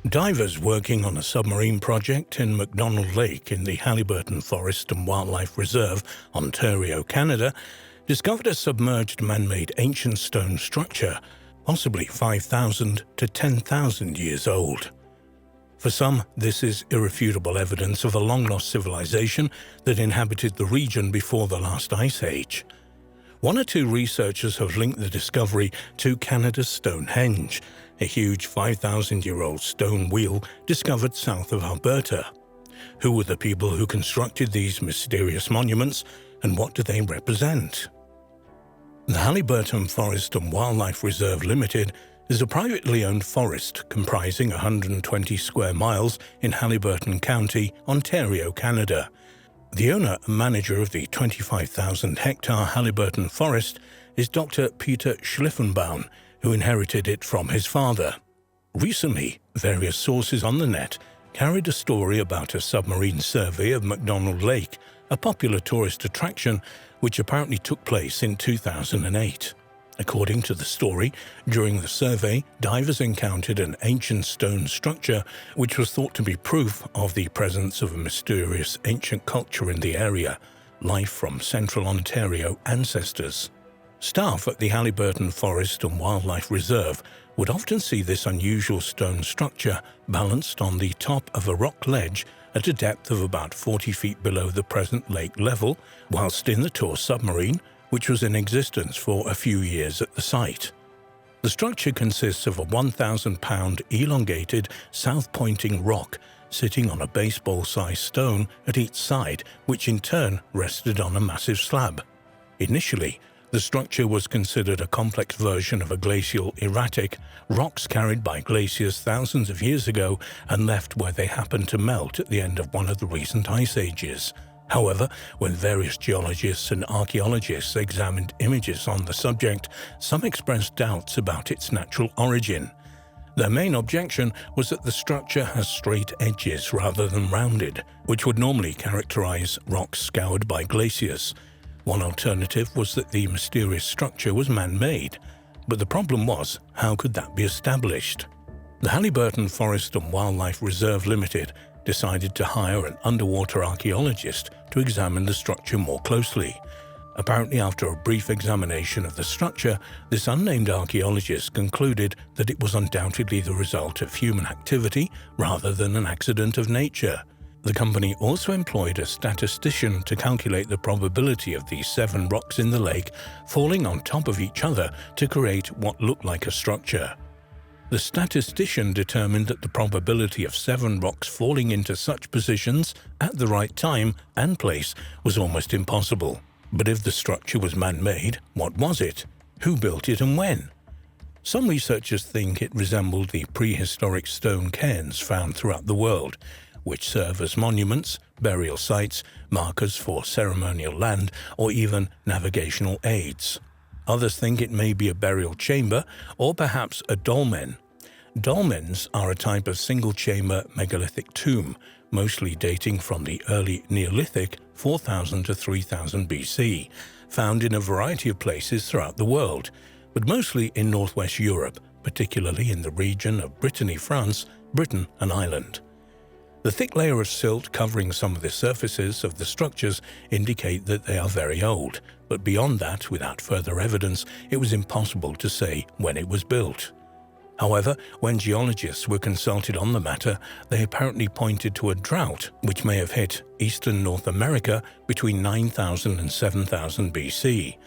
Divers working on a submarine project in McDonald Lake in the Haliburton Forest and Wildlife Reserve, Ontario, Canada, discovered a submerged man-made ancient stone structure, possibly 5,000 to 10,000 years old. For some, this is irrefutable evidence of a long-lost civilization that inhabited the region before the last ice age. One or two researchers have linked the discovery to Canada's Stonehenge, a huge 5,000-year-old stone wheel discovered south of Alberta. Who were the people who constructed these mysterious monuments, and what do they represent? The Haliburton Forest and Wildlife Reserve Limited is a privately owned forest comprising 120 square miles in Haliburton County, Ontario, Canada. The owner and manager of the 25,000-hectare Haliburton Forest is Dr. Peter Schlieffenbaum, who inherited it from his father. Recently, various sources on the net carried a story about a submarine survey of McDonald Lake, a popular tourist attraction which apparently took place in 2008. According to the story, during the survey, divers encountered an ancient stone structure which was thought to be proof of the presence of a mysterious ancient culture in the area, life from central Ontario ancestors. Staff at the Haliburton Forest and Wildlife Reserve would often see this unusual stone structure balanced on the top of a rock ledge at a depth of about 40 feet below the present lake level, whilst in the tour submarine, which was in existence for a few years at the site. The structure consists of a 1,000-pound elongated, south-pointing rock sitting on a baseball-sized stone at each side, which in turn rested on a massive slab. Initially, the structure was considered a complex version of a glacial erratic, rocks carried by glaciers thousands of years ago and left where they happened to melt at the end of one of the recent ice ages. However, when various geologists and archaeologists examined images on the subject, some expressed doubts about its natural origin. Their main objection was that the structure has straight edges rather than rounded, which would normally characterize rocks scoured by glaciers. One alternative was that the mysterious structure was man-made, but the problem was, how could that be established? The Haliburton Forest and Wildlife Reserve Limited decided to hire an underwater archaeologist to examine the structure more closely. Apparently, after a brief examination of the structure, this unnamed archaeologist concluded that it was undoubtedly the result of human activity rather than an accident of nature. The company also employed a statistician to calculate the probability of the 7 rocks in the lake falling on top of each other to create what looked like a structure. The statistician determined that the probability of 7 rocks falling into such positions at the right time and place was almost impossible. But if the structure was man-made, what was it? Who built it and when? Some researchers think it resembled the prehistoric stone cairns found throughout the world, which serve as monuments, burial sites, markers for ceremonial land, or even navigational aids. Others think it may be a burial chamber or perhaps a dolmen. Dolmens are a type of single-chamber megalithic tomb, mostly dating from the early Neolithic 4000 to 3000 BC, found in a variety of places throughout the world, but mostly in northwest Europe, particularly in the region of Brittany, France, Britain and Ireland. The thick layer of silt covering some of the surfaces of the structures indicate that they are very old, but beyond that, without further evidence, it was impossible to say when it was built. However, when geologists were consulted on the matter, they apparently pointed to a drought which may have hit eastern North America between 9000 and 7000 BC.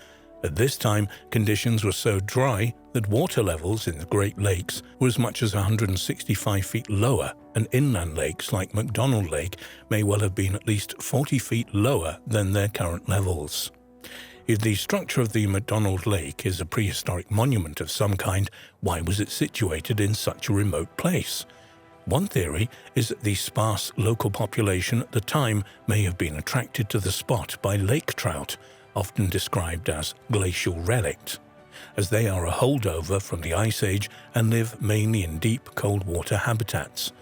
At this time, conditions were so dry that water levels in the Great Lakes were as much as 165 feet lower, and inland lakes like McDonald Lake may well have been at least 40 feet lower than their current levels. If the structure of the McDonald Lake is a prehistoric monument of some kind, why was it situated in such a remote place? One theory is that the sparse local population at the time may have been attracted to the spot by lake trout, often described as glacial relics, as they are a holdover from the Ice Age and live mainly in deep, cold water habitats.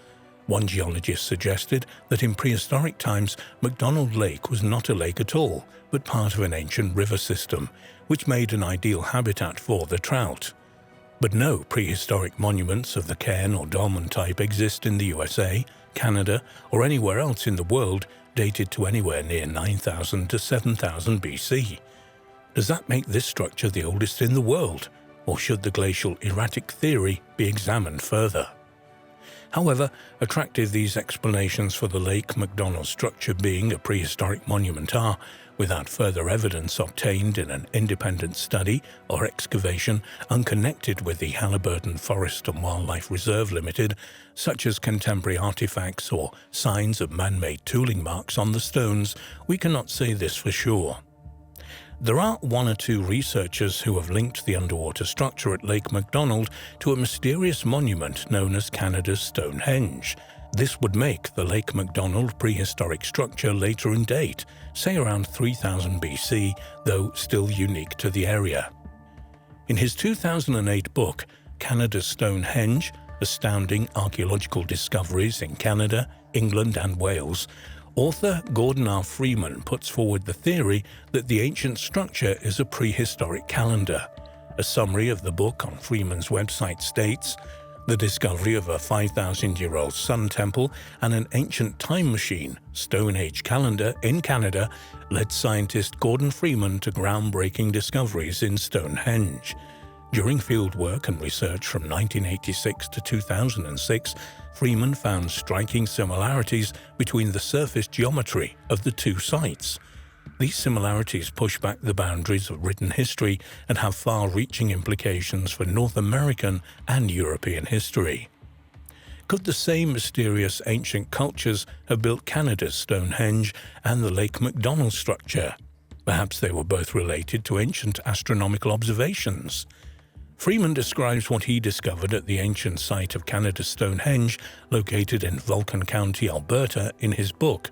One geologist suggested that in prehistoric times, McDonald Lake was not a lake at all, but part of an ancient river system, which made an ideal habitat for the trout. But no prehistoric monuments of the cairn or dolmen type exist in the USA, Canada, or anywhere else in the world dated to anywhere near 9,000 to 7,000 BC. Does that make this structure the oldest in the world, or should the glacial erratic theory be examined further? However attractive these explanations for the Lake McDonald structure being a prehistoric monument are, without further evidence obtained in an independent study or excavation unconnected with the Halliburton Forest and Wildlife Reserve Limited, such as contemporary artifacts or signs of man-made tooling marks on the stones, we cannot say this for sure. There are one or two researchers who have linked the underwater structure at Lake McDonald to a mysterious monument known as Canada's Stonehenge. This would make the Lake McDonald prehistoric structure later in date, say around 3000 BC, though still unique to the area. In his 2008 book, Canada's Stonehenge: Astounding Archaeological Discoveries in Canada, England and Wales, author Gordon R. Freeman puts forward the theory that the ancient structure is a prehistoric calendar. A summary of the book on Freeman's website states, "The discovery of a 5,000-year-old sun temple and an ancient time machine, Stone Age calendar, in Canada led scientist Gordon Freeman to groundbreaking discoveries in Stonehenge. During fieldwork and research from 1986 to 2006, Freeman found striking similarities between the surface geometry of the two sites. These similarities push back the boundaries of written history and have far-reaching implications for North American and European history. Could the same mysterious ancient cultures have built Canada's Stonehenge and the Lake McDonald structure? Perhaps they were both related to ancient astronomical observations. Freeman describes what he discovered at the ancient site of Canada's Stonehenge, located in Vulcan County, Alberta, in his book.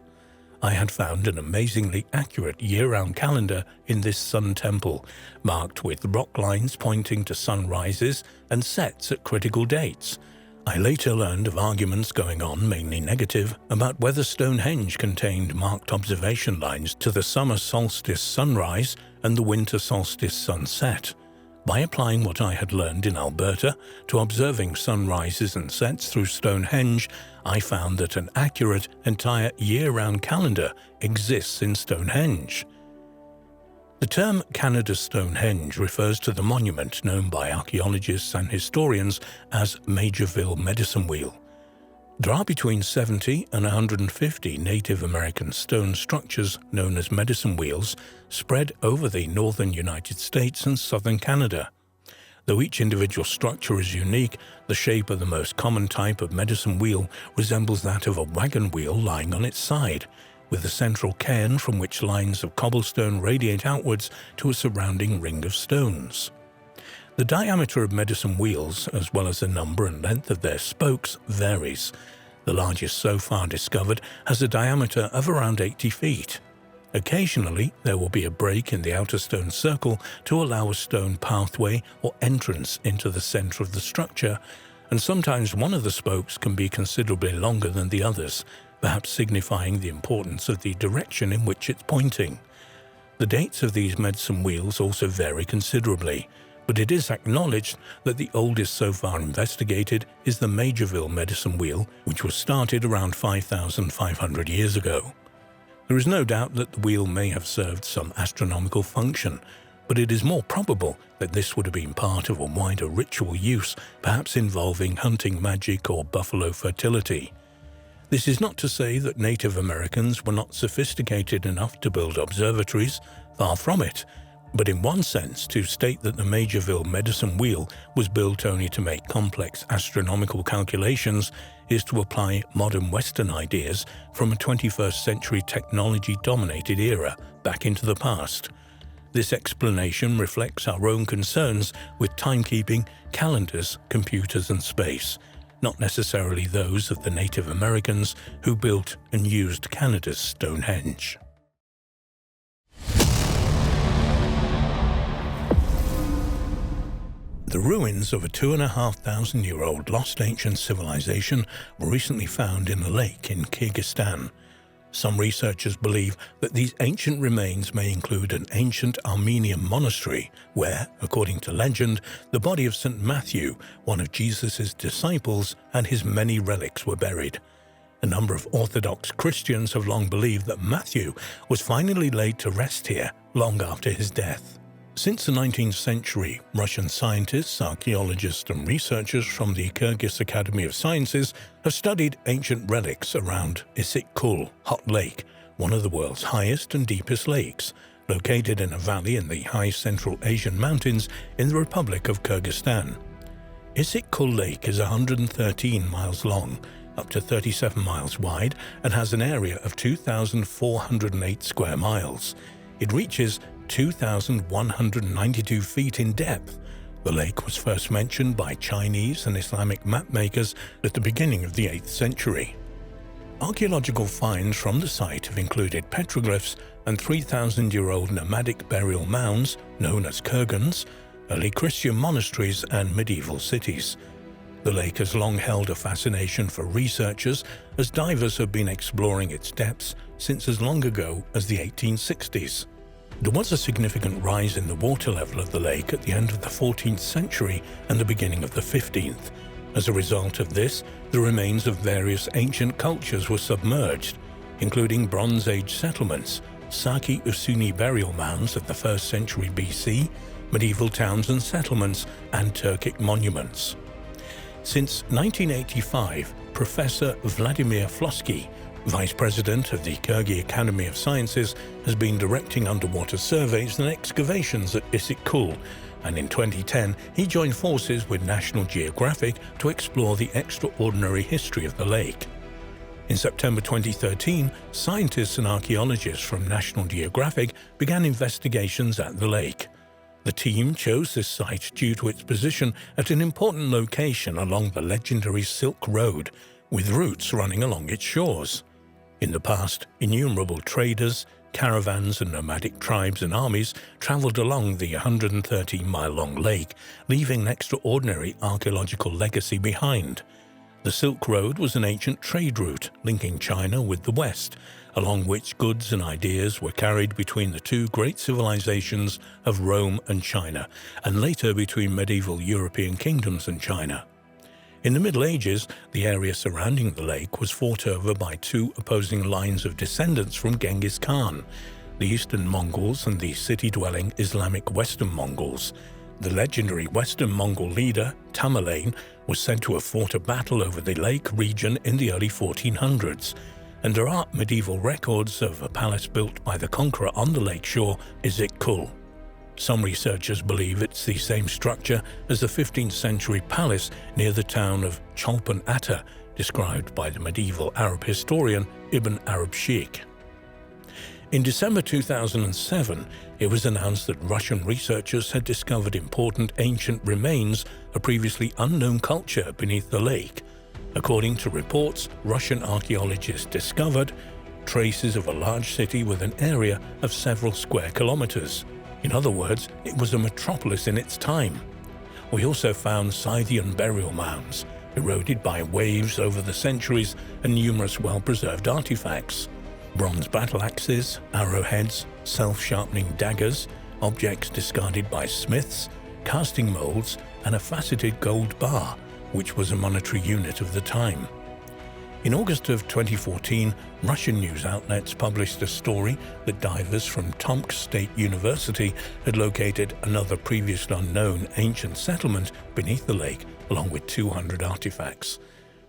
"I had found an amazingly accurate year-round calendar in this sun temple, marked with rock lines pointing to sunrises and sets at critical dates. I later learned of arguments going on, mainly negative, about whether Stonehenge contained marked observation lines to the summer solstice sunrise and the winter solstice sunset. By applying what I had learned in Alberta to observing sunrises and sets through Stonehenge, I found that an accurate, entire year-round calendar exists in Stonehenge." The term Canada's Stonehenge refers to the monument known by archaeologists and historians as Majorville Medicine Wheel. There are between 70 and 150 Native American stone structures known as medicine wheels spread over the northern United States and southern Canada. Though each individual structure is unique, the shape of the most common type of medicine wheel resembles that of a wagon wheel lying on its side, with a central cairn from which lines of cobblestone radiate outwards to a surrounding ring of stones. The diameter of medicine wheels, as well as the number and length of their spokes, varies. The largest so far discovered has a diameter of around 80 feet. Occasionally, there will be a break in the outer stone circle to allow a stone pathway or entrance into the center of the structure, and sometimes one of the spokes can be considerably longer than the others, perhaps signifying the importance of the direction in which it's pointing. The dates of these medicine wheels also vary considerably, but it is acknowledged that the oldest so far investigated is the Majorville Medicine Wheel, which was started around 5,500 years ago. There is no doubt that the wheel may have served some astronomical function, but it is more probable that this would have been part of a wider ritual use, perhaps involving hunting magic or buffalo fertility. This is not to say that Native Americans were not sophisticated enough to build observatories, far from it, but in one sense, to state that the Majorville Medicine Wheel was built only to make complex astronomical calculations is to apply modern Western ideas from a 21st century technology-dominated era back into the past. This explanation reflects our own concerns with timekeeping, calendars, computers and space, not necessarily those of the Native Americans who built and used Canada's Stonehenge. The ruins of a 2,500-year-old lost ancient civilization were recently found in a lake in Kyrgyzstan. Some researchers believe that these ancient remains may include an ancient Armenian monastery where, according to legend, the body of St. Matthew, one of Jesus' disciples, and his many relics were buried. A number of Orthodox Christians have long believed that Matthew was finally laid to rest here long after his death. Since the 19th century, Russian scientists, archaeologists and researchers from the Kyrgyz Academy of Sciences have studied ancient relics around Issyk-Kul Hot Lake, one of the world's highest and deepest lakes, located in a valley in the high Central Asian mountains in the Republic of Kyrgyzstan. Issyk-Kul Lake is 113 miles long, up to 37 miles wide, and has an area of 2,408 square miles. It reaches 2,192 feet in depth. The lake was first mentioned by Chinese and Islamic mapmakers at the beginning of the 8th century. Archaeological finds from the site have included petroglyphs and 3,000-year-old nomadic burial mounds known as kurgans, early Christian monasteries and medieval cities. The lake has long held a fascination for researchers as divers have been exploring its depths since as long ago as the 1860s. There was a significant rise in the water level of the lake at the end of the 14th century and the beginning of the 15th. As a result of this, the remains of various ancient cultures were submerged, including Bronze Age settlements, Saki Usuni burial mounds of the 1st century BC, medieval towns and settlements, and Turkic monuments. Since 1985, Professor Vladimir Flosky, Vice President of the Kyrgyz Academy of Sciences, has been directing underwater surveys and excavations at Issyk-Kul, and in 2010 he joined forces with National Geographic to explore the extraordinary history of the lake. In September 2013, scientists and archaeologists from National Geographic began investigations at the lake. The team chose this site due to its position at an important location along the legendary Silk Road, with routes running along its shores. In the past, innumerable traders, caravans and nomadic tribes and armies traveled along the 113-mile-long lake, leaving an extraordinary archaeological legacy behind. The Silk Road was an ancient trade route linking China with the West, along which goods and ideas were carried between the two great civilizations of Rome and China, and later between medieval European kingdoms and China. In the Middle Ages, the area surrounding the lake was fought over by two opposing lines of descendants from Genghis Khan, the Eastern Mongols and the city-dwelling Islamic Western Mongols. The legendary Western Mongol leader, Tamerlane, was said to have fought a battle over the lake region in the early 1400s, and there are medieval records of a palace built by the conqueror on the lake shore, Issyk-Kul. Some researchers believe it's the same structure as the 15th century palace near the town of Cholpon Ata, described by the medieval Arab historian Ibn Arab Sheikh. In December 2007, it was announced that Russian researchers had discovered important ancient remains of a previously unknown culture beneath the lake. According to reports, Russian archaeologists discovered traces of a large city with an area of several square kilometers. In other words, it was a metropolis in its time. We also found Scythian burial mounds, eroded by waves over the centuries, and numerous well-preserved artifacts. Bronze battle axes, arrowheads, self-sharpening daggers, objects discarded by smiths, casting molds, and a faceted gold bar, which was a monetary unit of the time. In August of 2014, Russian news outlets published a story that divers from Tomsk State University had located another previously unknown ancient settlement beneath the lake, along with 200 artifacts.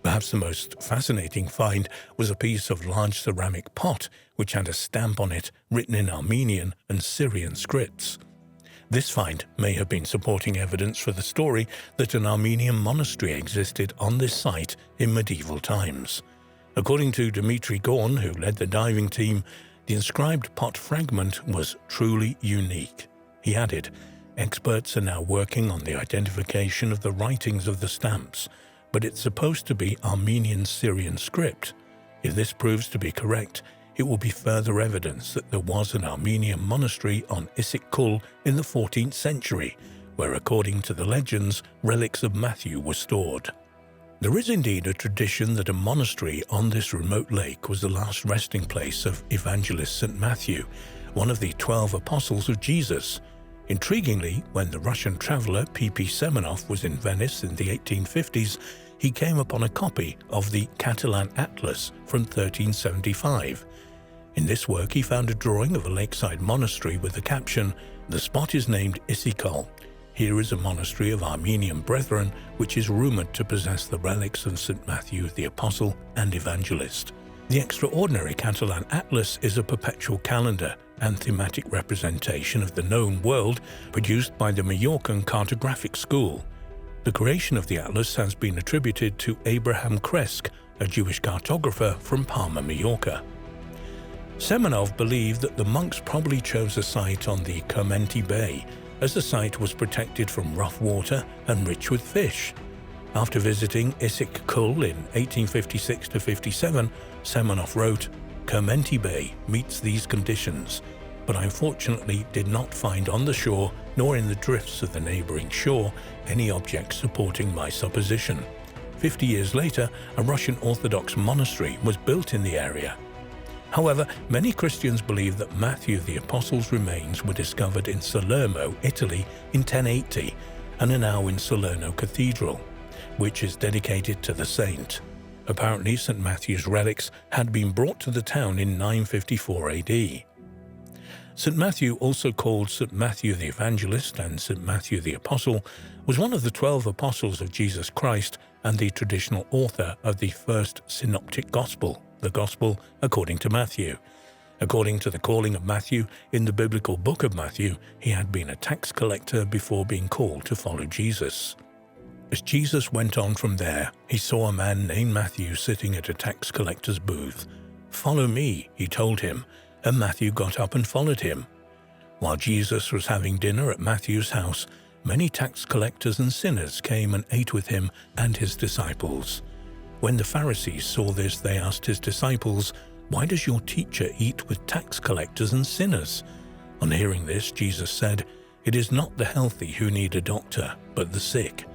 Perhaps the most fascinating find was a piece of large ceramic pot which had a stamp on it written in Armenian and Syrian scripts. This find may have been supporting evidence for the story that an Armenian monastery existed on this site in medieval times. According to Dmitry Gorn, who led the diving team, the inscribed pot fragment was truly unique. He added, "Experts are now working on the identification of the writings of the stamps, but it's supposed to be Armenian Syrian script. If this proves to be correct, it will be further evidence that there was an Armenian monastery on Issyk-Kul in the 14th century, where, according to the legends, relics of Matthew were stored." There is indeed a tradition that a monastery on this remote lake was the last resting place of evangelist St. Matthew, one of the 12 apostles of Jesus. Intriguingly, when the Russian traveller P.P. Semenov was in Venice in the 1850s, he came upon a copy of the Catalan Atlas from 1375. In this work he found a drawing of a lakeside monastery with the caption, "The spot is named Isikol. Here is a monastery of Armenian brethren which is rumoured to possess the relics of St. Matthew the Apostle and Evangelist." The extraordinary Catalan Atlas is a perpetual calendar and thematic representation of the known world produced by the Majorcan Cartographic School. The creation of the atlas has been attributed to Abraham Kresk, a Jewish cartographer from Palma, Majorca. Semenov believed that the monks probably chose a site on the Kermenti Bay, as the site was protected from rough water and rich with fish. After visiting Issyk Kul in 1856–57, Semenov wrote, "Kermenti Bay meets these conditions, but I unfortunately did not find on the shore nor in the drifts of the neighbouring shore any object supporting my supposition." 50 years later, a Russian Orthodox monastery was built in the area. However, many Christians believe that Matthew the Apostle's remains were discovered in Salerno, Italy in 1080 and are now in Salerno Cathedral, which is dedicated to the saint. Apparently, St. Matthew's relics had been brought to the town in 954 AD. St. Matthew, also called St. Matthew the Evangelist and St. Matthew the Apostle, was one of the 12 apostles of Jesus Christ and the traditional author of the first synoptic gospel, the Gospel according to Matthew. According to the calling of Matthew in the biblical book of Matthew, he had been a tax collector before being called to follow Jesus. As Jesus went on from there, he saw a man named Matthew sitting at a tax collector's booth. "Follow me," he told him, and Matthew got up and followed him. While Jesus was having dinner at Matthew's house, many tax collectors and sinners came and ate with him and his disciples. When the Pharisees saw this, they asked his disciples, "Why does your teacher eat with tax collectors and sinners?" On hearing this, Jesus said, "It is not the healthy who need a doctor, but the sick.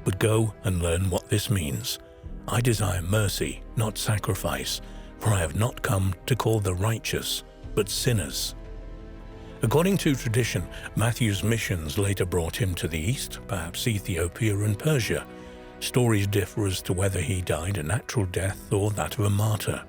But go and learn what this means. I desire mercy, not sacrifice, for I have not come to call the righteous, but sinners." According to tradition, Matthew's missions later brought him to the east, perhaps Ethiopia and Persia. Stories differ as to whether he died a natural death or that of a martyr.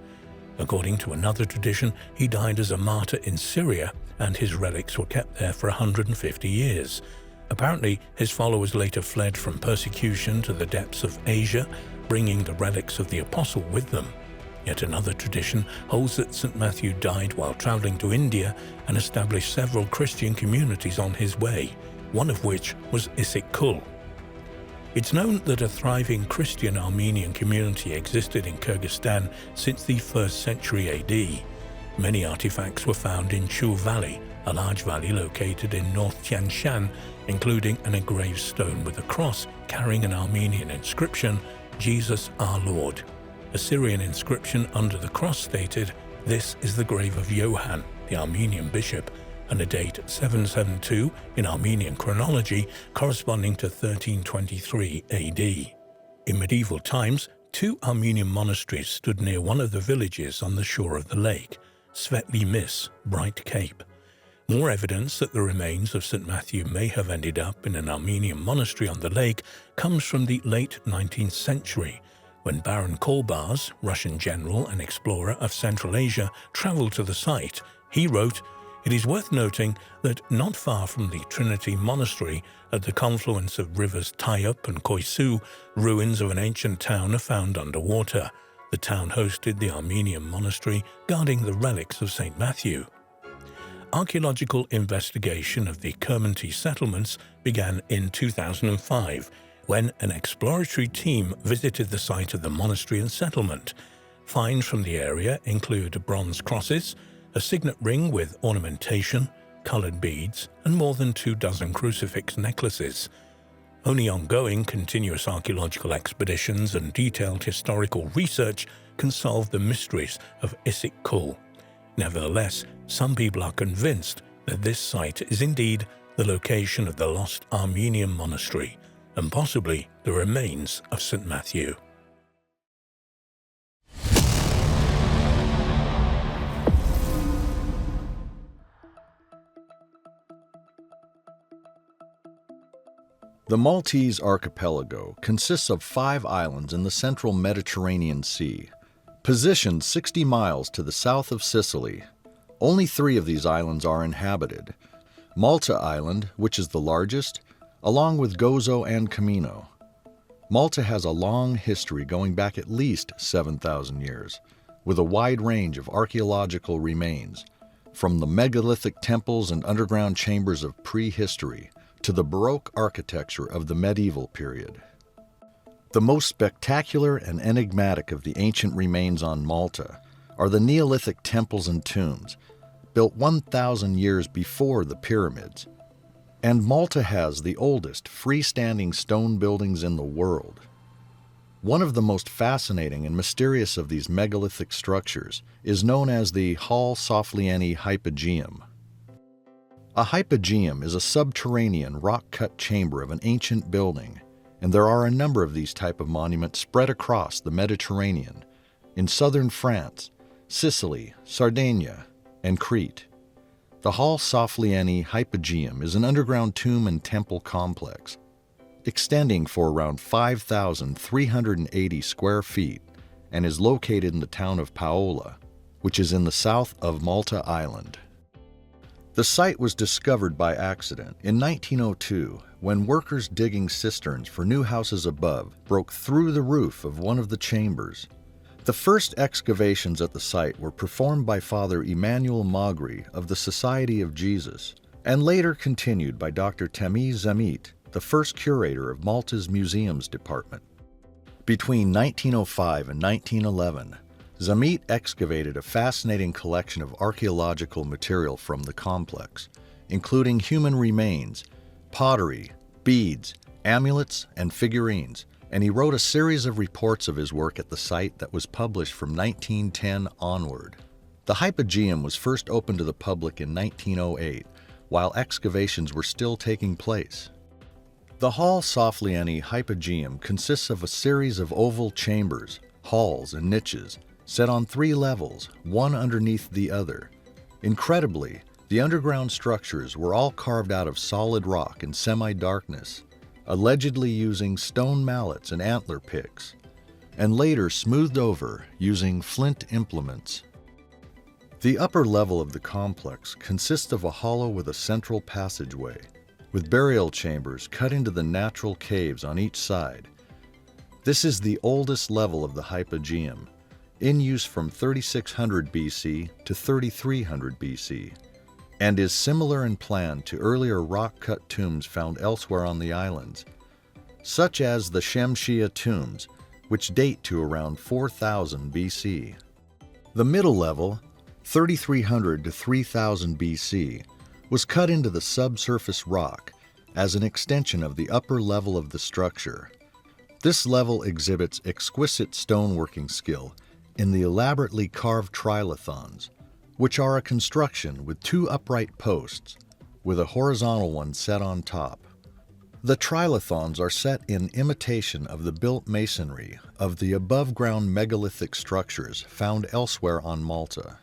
According to another tradition, he died as a martyr in Syria, and his relics were kept there for 150 years. Apparently, his followers later fled from persecution to the depths of Asia, bringing the relics of the apostle with them. Yet another tradition holds that St. Matthew died while traveling to India and established several Christian communities on his way, one of which was Issyk Kul. It's known that a thriving Christian Armenian community existed in Kyrgyzstan since the 1st century AD. Many artifacts were found in Chu Valley, a large valley located in North Tian Shan, including an engraved stone with a cross carrying an Armenian inscription, "Jesus our Lord." A Syrian inscription under the cross stated, "This is the grave of Johann, the Armenian bishop," and a date 772 in Armenian chronology corresponding to 1323 AD. In medieval times, 2 Armenian monasteries stood near one of the villages on the shore of the lake, Svetli Mis, Bright Cape. More evidence that the remains of St. Matthew may have ended up in an Armenian monastery on the lake comes from the late 19th century, when Baron Kolbaz, Russian general and explorer of Central Asia, traveled to the site. He wrote, "It is worth noting that not far from the Trinity Monastery, at the confluence of rivers Tayup and Koisu, ruins of an ancient town are found underwater. The town hosted the Armenian monastery guarding the relics of St. Matthew." Archaeological investigation of the Kermenti settlements began in 2005, when an exploratory team visited the site of the monastery and settlement. Finds from the area include bronze crosses, a signet ring with ornamentation, colored beads, and more than 24 crucifix necklaces. Only ongoing continuous archaeological expeditions and detailed historical research can solve the mysteries of Issyk Kul. Nevertheless, some people are convinced that this site is indeed the location of the lost Armenian monastery, and possibly the remains of St. Matthew. The Maltese archipelago consists of 5 islands in the central Mediterranean Sea, positioned 60 miles to the south of Sicily. Only 3 of these islands are inhabited. Malta Island, which is the largest, along with Gozo and Camino. Malta has a long history going back at least 7,000 years, with a wide range of archaeological remains, from the megalithic temples and underground chambers of prehistory to the Baroque architecture of the medieval period. The most spectacular and enigmatic of the ancient remains on Malta are the Neolithic temples and tombs, built 1,000 years before the pyramids. And Malta has the oldest freestanding stone buildings in the world. One of the most fascinating and mysterious of these megalithic structures is known as the Hall Soflieni Hypogeum. A hypogeum is a subterranean rock-cut chamber of an ancient building, and there are a number of these type of monuments spread across the Mediterranean, in southern France, Sicily, Sardinia, and Crete. The Hall Soflieni Hypogeum is an underground tomb and temple complex, extending for around 5,380 square feet, and is located in the town of Paola, which is in the south of Malta Island. The site was discovered by accident in 1902 when workers digging cisterns for new houses above broke through the roof of one of the chambers. The first excavations at the site were performed by Father Emmanuel Magri of the Society of Jesus, and later continued by Dr. Temi Zamit, the first curator of Malta's museums department. Between 1905 and 1911, Zamit excavated a fascinating collection of archaeological material from the complex, including human remains, pottery, beads, amulets, and figurines, and he wrote a series of reports of his work at the site that was published from 1910 onward. The Hypogeum was first opened to the public in 1908, while excavations were still taking place. The Hall Soflieni Hypogeum consists of a series of oval chambers, halls, and niches, set on 3 levels, one underneath the other. Incredibly, the underground structures were all carved out of solid rock in semi-darkness, allegedly using stone mallets and antler picks, and later smoothed over using flint implements. The upper level of the complex consists of a hollow with a central passageway, with burial chambers cut into the natural caves on each side. This is the oldest level of the Hypogeum, in use from 3600 BC to 3300 BC, and is similar in plan to earlier rock-cut tombs found elsewhere on the islands, such as the Shemshia tombs, which date to around 4000 BC. The middle level, 3300 to 3000 BC, was cut into the subsurface rock as an extension of the upper level of the structure. This level exhibits exquisite stoneworking skill in the elaborately carved trilithons, which are a construction with 2 upright posts, with a horizontal one set on top. The trilithons are set in imitation of the built masonry of the above-ground megalithic structures found elsewhere on Malta.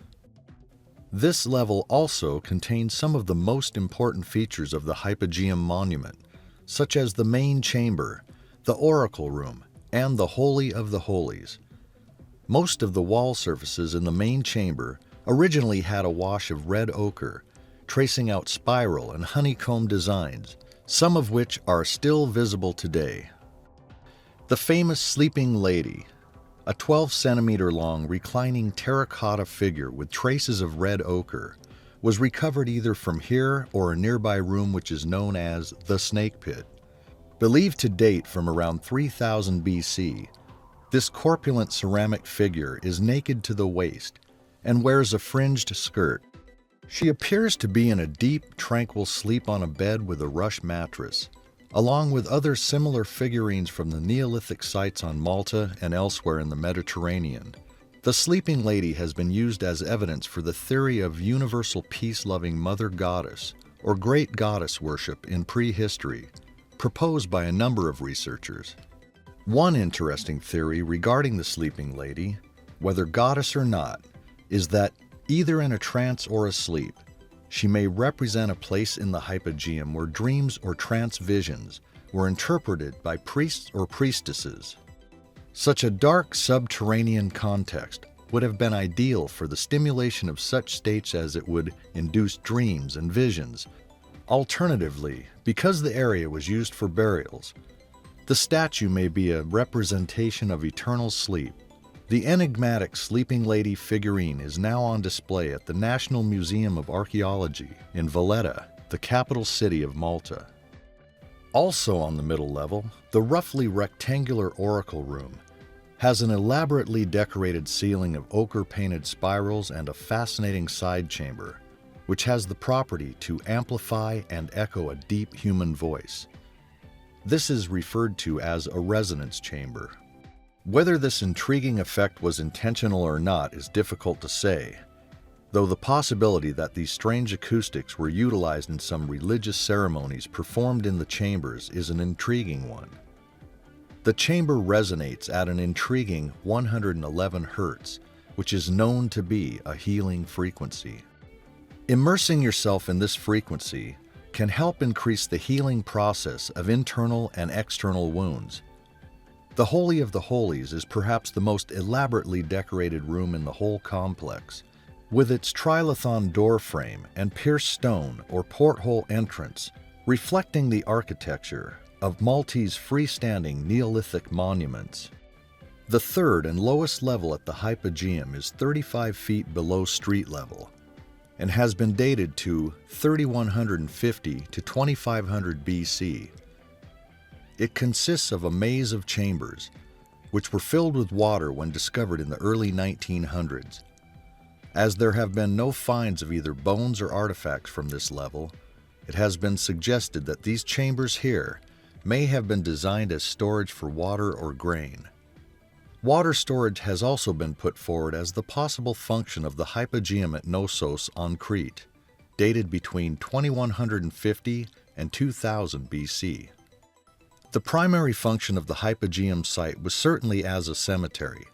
This level also contains some of the most important features of the Hypogeum monument, such as the main chamber, the oracle room, and the Holy of the Holies. Most of the wall surfaces in the main chamber originally had a wash of red ochre, tracing out spiral and honeycomb designs, some of which are still visible today. The famous Sleeping Lady, a 12-centimeter-long reclining terracotta figure with traces of red ochre, was recovered either from here or a nearby room which is known as the Snake Pit. Believed to date from around 3000 BC, this corpulent ceramic figure is naked to the waist and wears a fringed skirt. She appears to be in a deep, tranquil sleep on a bed with a rush mattress, along with other similar figurines from the Neolithic sites on Malta and elsewhere in the Mediterranean. The Sleeping Lady has been used as evidence for the theory of universal peace-loving Mother Goddess, or Great Goddess worship in prehistory, proposed by a number of researchers. One interesting theory regarding the Sleeping Lady, whether goddess or not, is that either in a trance or asleep, she may represent a place in the Hypogeum where dreams or trance visions, were interpreted by priests or priestesses. Such a dark subterranean context would have been ideal for the stimulation of such states as it would induce dreams and visions. Alternatively, because the area was used for burials, the statue may be a representation of eternal sleep. The enigmatic sleeping lady figurine is now on display at the National Museum of Archaeology in Valletta, the capital city of Malta. Also on the middle level, the roughly rectangular oracle room has an elaborately decorated ceiling of ochre-painted spirals and a fascinating side chamber, which has the property to amplify and echo a deep human voice. This is referred to as a resonance chamber. Whether this intriguing effect was intentional or not is difficult to say, though the possibility that these strange acoustics were utilized in some religious ceremonies performed in the chambers is an intriguing one. The chamber resonates at an intriguing 111 Hz, which is known to be a healing frequency. Immersing yourself in this frequency can help increase the healing process of internal and external wounds. The Holy of the Holies is perhaps the most elaborately decorated room in the whole complex, with its trilithon door frame and pierced stone or porthole entrance reflecting the architecture of Maltese freestanding Neolithic monuments. The third and lowest level at the hypogeum is 35 feet below street level and has been dated to 3150 to 2500 BC. It consists of a maze of chambers, which were filled with water when discovered in the early 1900s. As there have been no finds of either bones or artifacts from this level, it has been suggested that these chambers here may have been designed as storage for water or grain. Water storage has also been put forward as the possible function of the hypogeum at Knossos on Crete, dated between 2150 and 2000 BC. The primary function of the hypogeum site was certainly as a cemetery,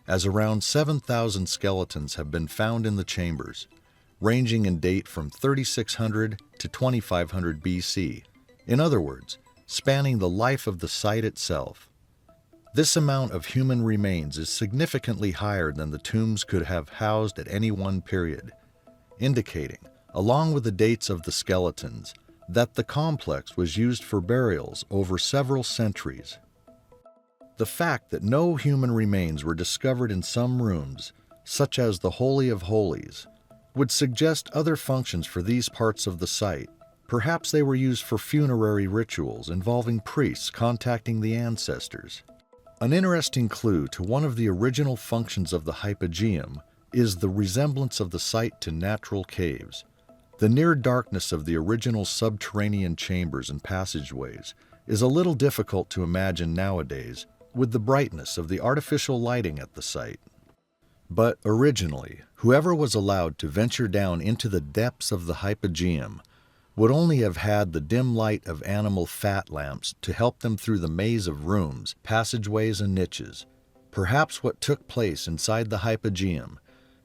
as around 7,000 skeletons have been found in the chambers, ranging in date from 3600 to 2500 BC. In other words, spanning the life of the site itself. This amount of human remains is significantly higher than the tombs could have housed at any one period, indicating, along with the dates of the skeletons, that the complex was used for burials over several centuries. The fact that no human remains were discovered in some rooms, such as the Holy of Holies, would suggest other functions for these parts of the site. Perhaps they were used for funerary rituals involving priests contacting the ancestors. An interesting clue to one of the original functions of the hypogeum is the resemblance of the site to natural caves. The near darkness of the original subterranean chambers and passageways is a little difficult to imagine nowadays with the brightness of the artificial lighting at the site. But originally, whoever was allowed to venture down into the depths of the hypogeum would only have had the dim light of animal fat lamps to help them through the maze of rooms, passageways, and niches. Perhaps what took place inside the hypogeum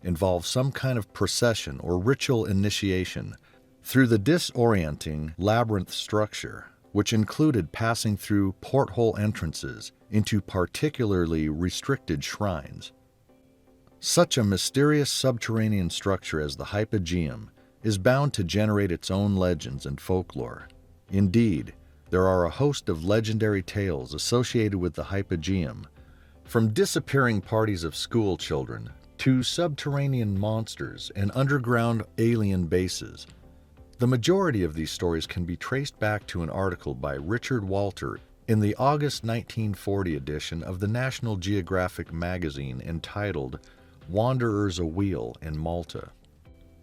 involved some kind of procession or ritual initiation through the disorienting labyrinth structure, which included passing through porthole entrances into particularly restricted shrines. Such a mysterious subterranean structure as the hypogeum is bound to generate its own legends and folklore. Indeed, there are a host of legendary tales associated with the hypogeum, from disappearing parties of school children to subterranean monsters and underground alien bases. The majority of these stories can be traced back to an article by Richard Walter in the August 1940 edition of the National Geographic magazine entitled Wanderers Awheel in Malta.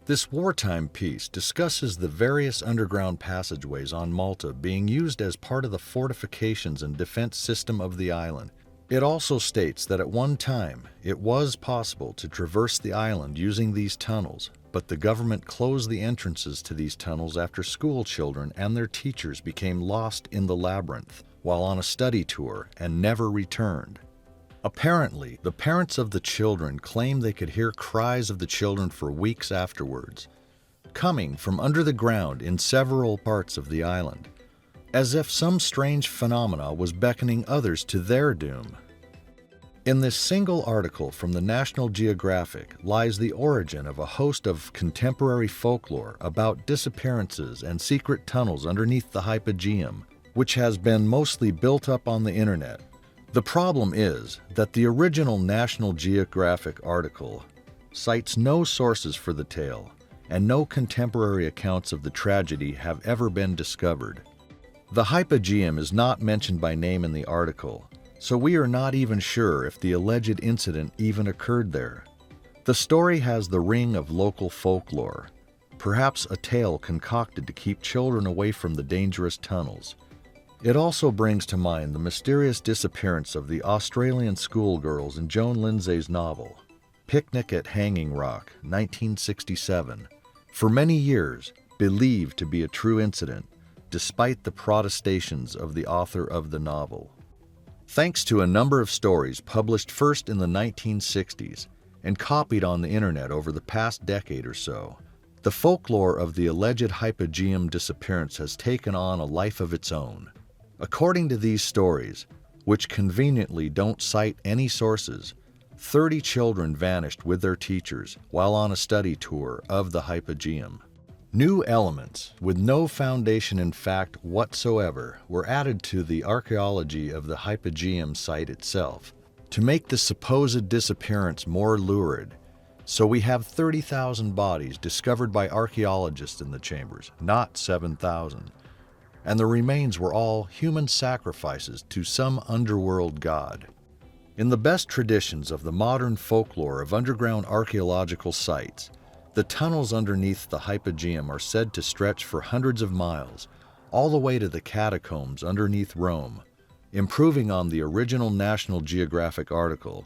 This wartime piece discusses the various underground passageways on Malta being used as part of the fortifications and defense system of the island. It also states that at one time it was possible to traverse the island using these tunnels, but the government closed the entrances to these tunnels after school children and their teachers became lost in the labyrinth while on a study tour and never returned. Apparently, the parents of the children claimed they could hear cries of the children for weeks afterwards, coming from under the ground in several parts of the island. as if some strange phenomena was beckoning others to their doom. In this single article from the National Geographic lies the origin of a host of contemporary folklore about disappearances and secret tunnels underneath the hypogeum, which has been mostly built up on the internet. The problem is that the original National Geographic article cites no sources for the tale, and no contemporary accounts of the tragedy have ever been discovered. The hypogeum is not mentioned by name in the article, so we are not even sure if the alleged incident even occurred there. The story has the ring of local folklore, perhaps a tale concocted to keep children away from the dangerous tunnels. It also brings to mind the mysterious disappearance of the Australian schoolgirls in Joan Lindsay's novel, Picnic at Hanging Rock, 1967, for many years believed to be a true incident, despite the protestations of the author of the novel. Thanks to a number of stories published first in the 1960s and copied on the internet over the past decade or so, the folklore of the alleged hypogeum disappearance has taken on a life of its own. According to these stories, which conveniently don't cite any sources, 30 children vanished with their teachers while on a study tour of the hypogeum. New elements, with no foundation in fact whatsoever, were added to the archaeology of the hypogeum site itself to make the supposed disappearance more lurid. So we have 30,000 bodies discovered by archaeologists in the chambers, not 7,000. And the remains were all human sacrifices to some underworld god. In the best traditions of the modern folklore of underground archaeological sites, the tunnels underneath the hypogeum are said to stretch for hundreds of miles, all the way to the catacombs underneath Rome. Improving on the original National Geographic article,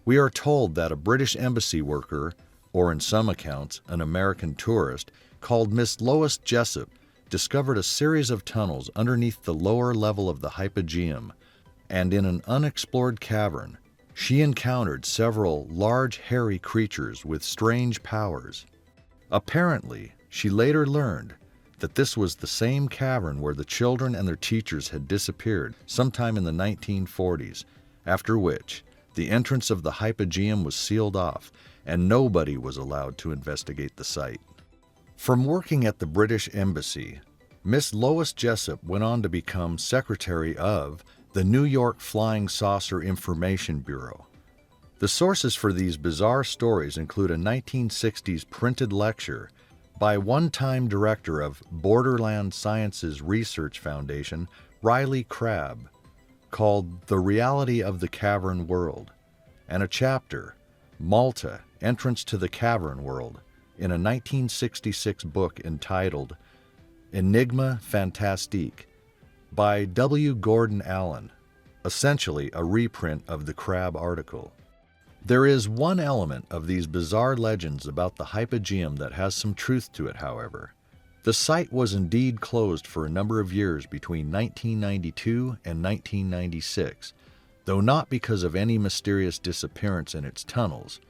we are told that a British embassy worker, or in some accounts, an American tourist, called Miss Lois Jessup, discovered a series of tunnels underneath the lower level of the hypogeum, and in an unexplored cavern, she encountered several large hairy creatures with strange powers. Apparently, she later learned that this was the same cavern where the children and their teachers had disappeared sometime in the 1940s, after which the entrance of the hypogeum was sealed off and nobody was allowed to investigate the site. From working at the British Embassy, Miss Lois Jessup went on to become secretary of the New York Flying Saucer Information Bureau. The sources for these bizarre stories include a 1960s printed lecture by one-time director of Borderland Sciences Research Foundation, Riley Crabb, called The Reality of the Cavern World, and a chapter, Malta, Entrance to the Cavern World, in a 1966 book entitled Enigma Fantastique, by W. Gordon Allen, essentially a reprint of the Crabb article. There is one element of these bizarre legends about the hypogeum that has some truth to it, however. The site was indeed closed for a number of years between 1992 and 1996, though not because of any mysterious disappearance in its tunnels.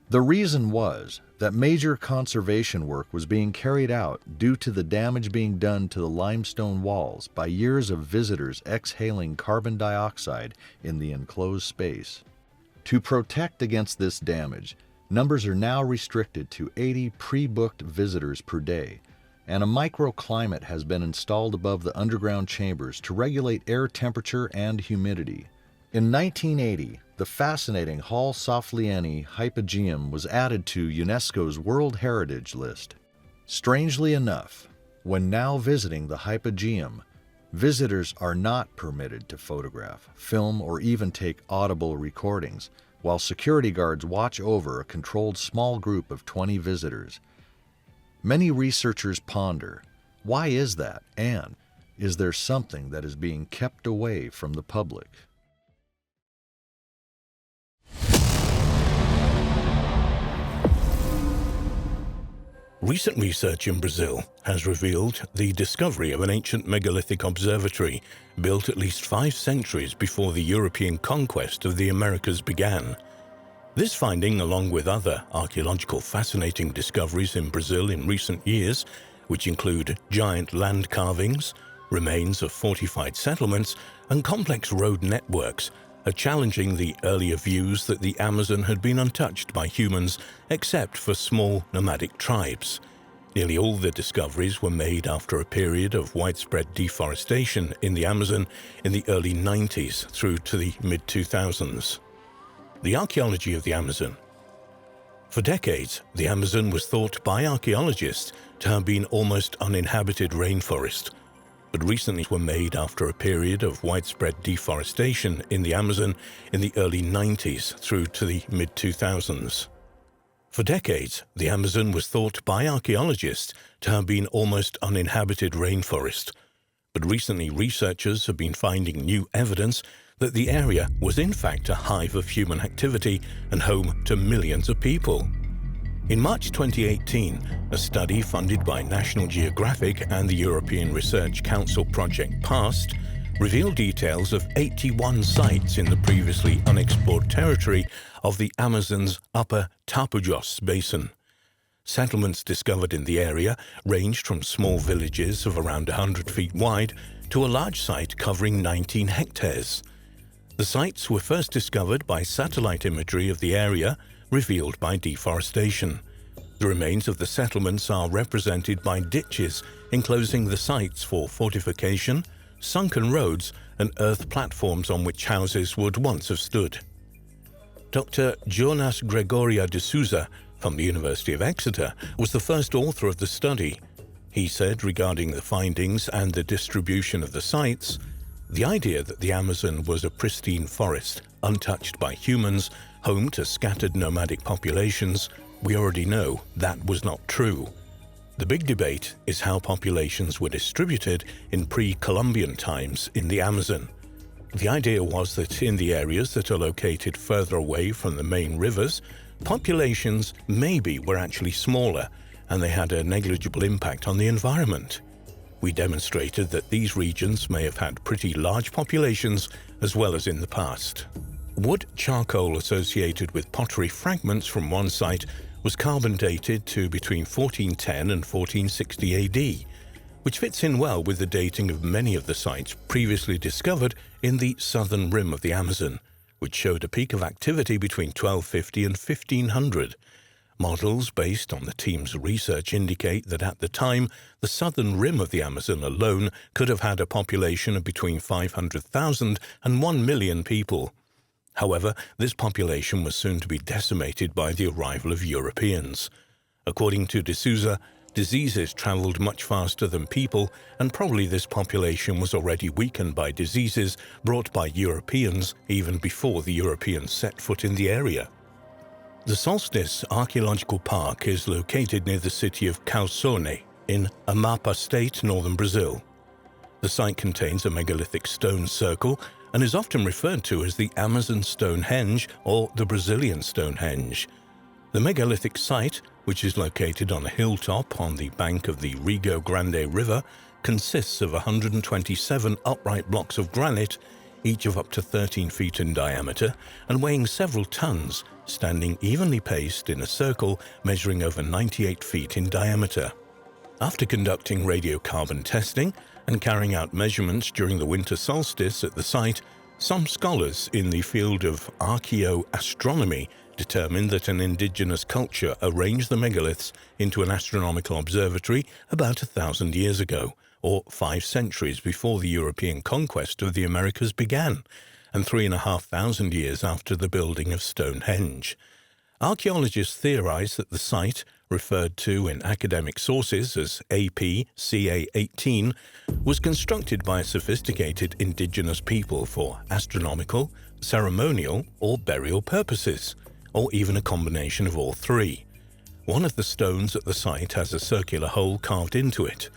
The reason was that major conservation work was being carried out due to the damage being done to the limestone walls by years of visitors exhaling carbon dioxide in the enclosed space. To protect against this damage, numbers are now restricted to 80 pre-booked visitors per day, and a microclimate has been installed above the underground chambers to regulate air temperature and humidity. In 1980, the fascinating Hall Sofflieni hypogeum was added to UNESCO's World Heritage List. Strangely enough, when now visiting the hypogeum, visitors are not permitted to photograph, film, or even take audible recordings, while security guards watch over a controlled small group of 20 visitors. Many researchers ponder, why is that, and is there something that is being kept away from the public? Recent research in Brazil has revealed the discovery of an ancient megalithic observatory built at least 5 centuries before the European conquest of the Americas began. This finding, along with other archaeological fascinating discoveries in Brazil in recent years, which include giant land carvings, Remains of fortified settlements and complex road networks are challenging the earlier views that the Amazon had been untouched by humans except for small nomadic tribes. Nearly all the discoveries were made after a period of widespread deforestation in the Amazon in the early 90s through to the mid-2000s. The archaeology of the Amazon. For decades, the Amazon was thought by archaeologists to have been almost uninhabited rainforest, but recently were made after a period of widespread deforestation in the Amazon in the early 90s through to the mid-2000s. For decades, the Amazon was thought by archaeologists to have been almost uninhabited rainforest, but recently researchers have been finding new evidence that the area was in fact a hive of human activity and home to millions of people. In March 2018, a study funded by National Geographic and the European Research Council Project PAST revealed details of 81 sites in the previously unexplored territory of the Amazon's upper Tapajós basin. Settlements discovered in the area ranged from small villages of around 100 feet wide to a large site covering 19 hectares. The sites were first discovered by satellite imagery of the area revealed by deforestation. The remains of the settlements are represented by ditches enclosing the sites for fortification, sunken roads, and earth platforms on which houses would once have stood. Dr. Jonas Gregoria de Souza from the University of Exeter was the first author of the study. He said regarding the findings and the distribution of the sites, "The idea that the Amazon was a pristine forest, untouched by humans, home to scattered nomadic populations, we already know that was not true. The big debate is how populations were distributed in pre-Columbian times in the Amazon. The idea was that in the areas that are located further away from the main rivers, populations maybe were actually smaller and they had a negligible impact on the environment. We demonstrated that these regions may have had pretty large populations as well as in the past." Wood charcoal associated with pottery fragments from one site was carbon dated to between 1410 and 1460 AD, which fits in well with the dating of many of the sites previously discovered in the southern rim of the Amazon, which showed a peak of activity between 1250 and 1500. Models based on the team's research indicate that at the time, the southern rim of the Amazon alone could have had a population of between 500,000 and 1 million people. However, this population was soon to be decimated by the arrival of Europeans. According to de Souza, diseases traveled much faster than people, and probably this population was already weakened by diseases brought by Europeans even before the Europeans set foot in the area. The Solstice Archaeological Park is located near the city of Calçone in Amapá State, northern Brazil. The site contains a megalithic stone circle and is often referred to as the Amazon Stonehenge or the Brazilian Stonehenge. The megalithic site, which is located on a hilltop on the bank of the Rio Grande River, consists of 127 upright blocks of granite, each of up to 13 feet in diameter and weighing several tons, standing evenly paced in a circle measuring over 98 feet in diameter. After conducting radiocarbon testing and carrying out measurements during the winter solstice at the site, some scholars in the field of archaeoastronomy determined that an indigenous culture arranged the megaliths into an astronomical observatory about 1,000 years ago, or 5 centuries before the European conquest of the Americas began, and 3,500 years after the building of Stonehenge. Archaeologists theorize that the site, referred to in academic sources as APCA-18, was constructed by a sophisticated indigenous people for astronomical, ceremonial, or burial purposes, or even a combination of all three. One of the stones at the site has a circular hole carved into it.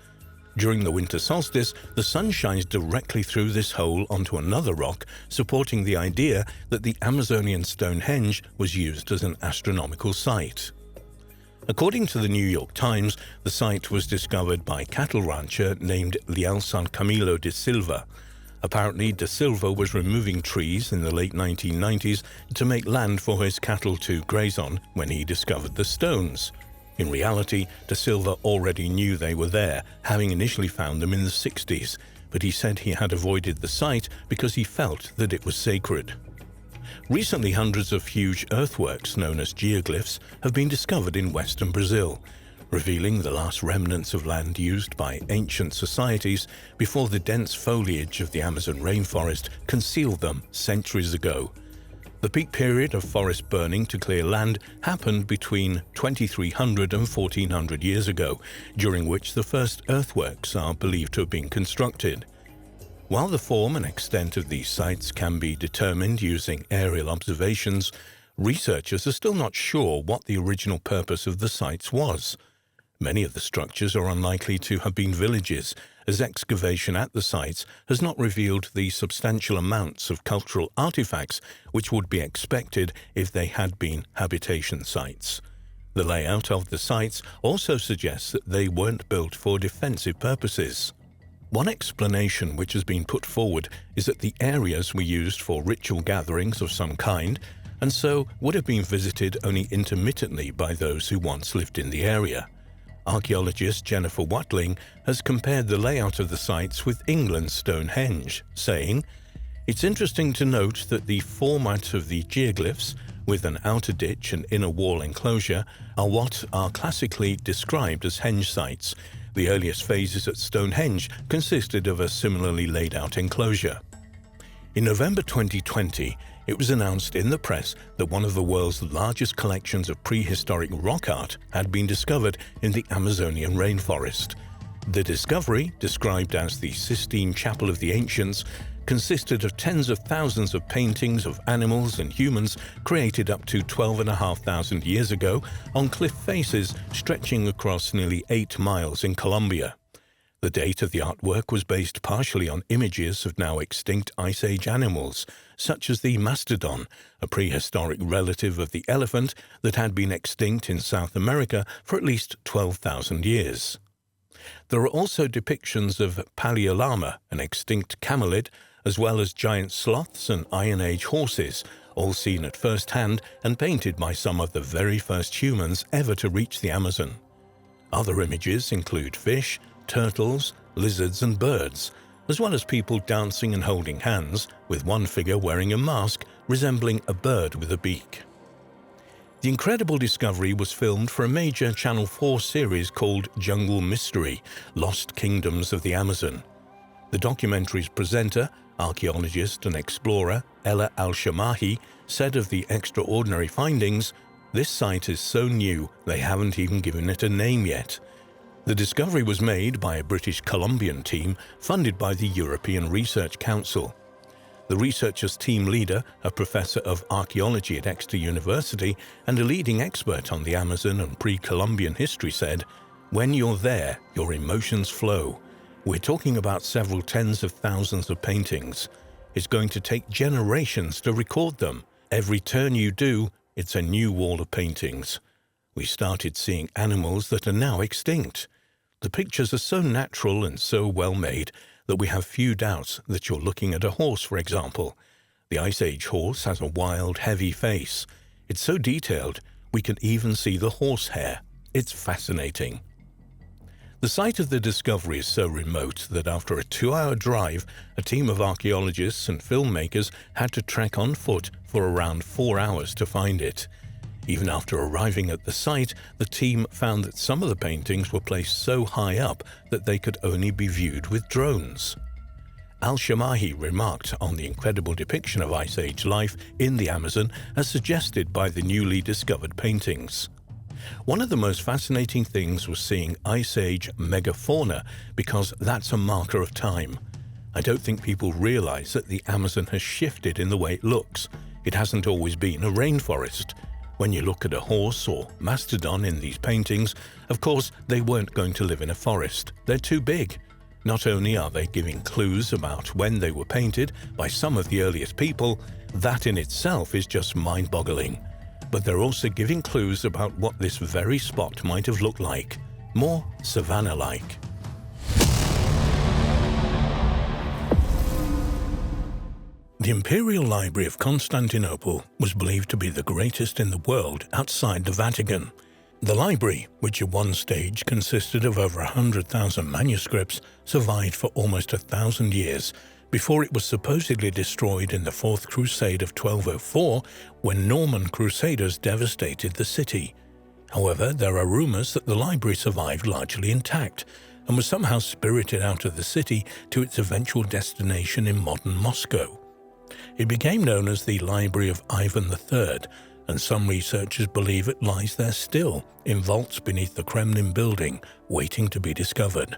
During the winter solstice, the sun shines directly through this hole onto another rock, supporting the idea that the Amazonian Stonehenge was used as an astronomical site. According to the New York Times, the site was discovered by a cattle rancher named Lealsan Camilo de Silva. Apparently, de Silva was removing trees in the late 1990s to make land for his cattle to graze on when he discovered the stones. In reality, de Silva already knew they were there, having initially found them in the 60s, but he said he had avoided the site because he felt that it was sacred. Recently, hundreds of huge earthworks known as geoglyphs have been discovered in western Brazil, revealing the last remnants of land used by ancient societies before the dense foliage of the Amazon rainforest concealed them centuries ago. The peak period of forest burning to clear land happened between 2300 and 1400 years ago, during which the first earthworks are believed to have been constructed. While the form and extent of these sites can be determined using aerial observations, researchers are still not sure what the original purpose of the sites was. Many of the structures are unlikely to have been villages, as excavation at the sites has not revealed the substantial amounts of cultural artifacts which would be expected if they had been habitation sites. The layout of the sites also suggests that they weren't built for defensive purposes. One explanation which has been put forward is that the areas were used for ritual gatherings of some kind, and so would have been visited only intermittently by those who once lived in the area. Archaeologist Jennifer Watling has compared the layout of the sites with England's Stonehenge, saying, "It's interesting to note that the format of the geoglyphs, with an outer ditch and inner wall enclosure, are what are classically described as henge sites. The earliest phases at Stonehenge consisted of a similarly laid out enclosure." In November 2020, it was announced in the press that one of the world's largest collections of prehistoric rock art had been discovered in the Amazonian rainforest. The discovery, described as the Sistine Chapel of the Ancients, consisted of tens of thousands of paintings of animals and humans created up to 12,500 years ago on cliff faces stretching across nearly 8 miles in Colombia. The date of the artwork was based partially on images of now extinct Ice Age animals, such as the mastodon, a prehistoric relative of the elephant that had been extinct in South America for at least 12,000 years. There are also depictions of Paleolama, an extinct camelid, as well as giant sloths and Iron Age horses, all seen at first hand and painted by some of the very first humans ever to reach the Amazon. Other images include fish, turtles, lizards and birds, as well as people dancing and holding hands, with one figure wearing a mask resembling a bird with a beak. The incredible discovery was filmed for a major Channel 4 series called Jungle Mystery: Lost Kingdoms of the Amazon. The documentary's presenter, archaeologist and explorer Ella Al-Shamahi, said of the extraordinary findings, "This site is so new they haven't even given it a name yet." The discovery was made by a British Columbian team funded by the European Research Council. The researchers' team leader, a professor of archaeology at Exeter University and a leading expert on the Amazon and pre-Columbian history, said, "When you're there, your emotions flow. We're talking about several tens of thousands of paintings. It's going to take generations to record them. Every turn you do, it's a new wall of paintings. We started seeing animals that are now extinct. The pictures are so natural and so well made that we have few doubts that you're looking at a horse, for example. The Ice Age horse has a wild, heavy face. It's so detailed, we can even see the horsehair. It's fascinating." The site of the discovery is so remote that after a 2-hour drive, a team of archaeologists and filmmakers had to trek on foot for around 4 hours to find it. Even after arriving at the site, the team found that some of the paintings were placed so high up that they could only be viewed with drones. Al-Shamahi remarked on the incredible depiction of Ice Age life in the Amazon as suggested by the newly discovered paintings. One of the most fascinating things was seeing Ice Age megafauna, because that's a marker of time. I don't think people realize that the Amazon has shifted in the way it looks. It hasn't always been a rainforest. When you look at a horse or mastodon in these paintings, of course, they weren't going to live in a forest. They're too big. Not only are they giving clues about when they were painted by some of the earliest people, that in itself is just mind-boggling. But they're also giving clues about what this very spot might have looked like, more savanna-like. The Imperial Library of Constantinople was believed to be the greatest in the world outside the Vatican. The library, which at one stage consisted of over 100,000 manuscripts, survived for almost 1,000 years before it was supposedly destroyed in the Fourth Crusade of 1204 when Norman crusaders devastated the city. However, there are rumors that the library survived largely intact and was somehow spirited out of the city to its eventual destination in modern Moscow. It became known as the Library of Ivan III, and some researchers believe it lies there still, in vaults beneath the Kremlin building, waiting to be discovered.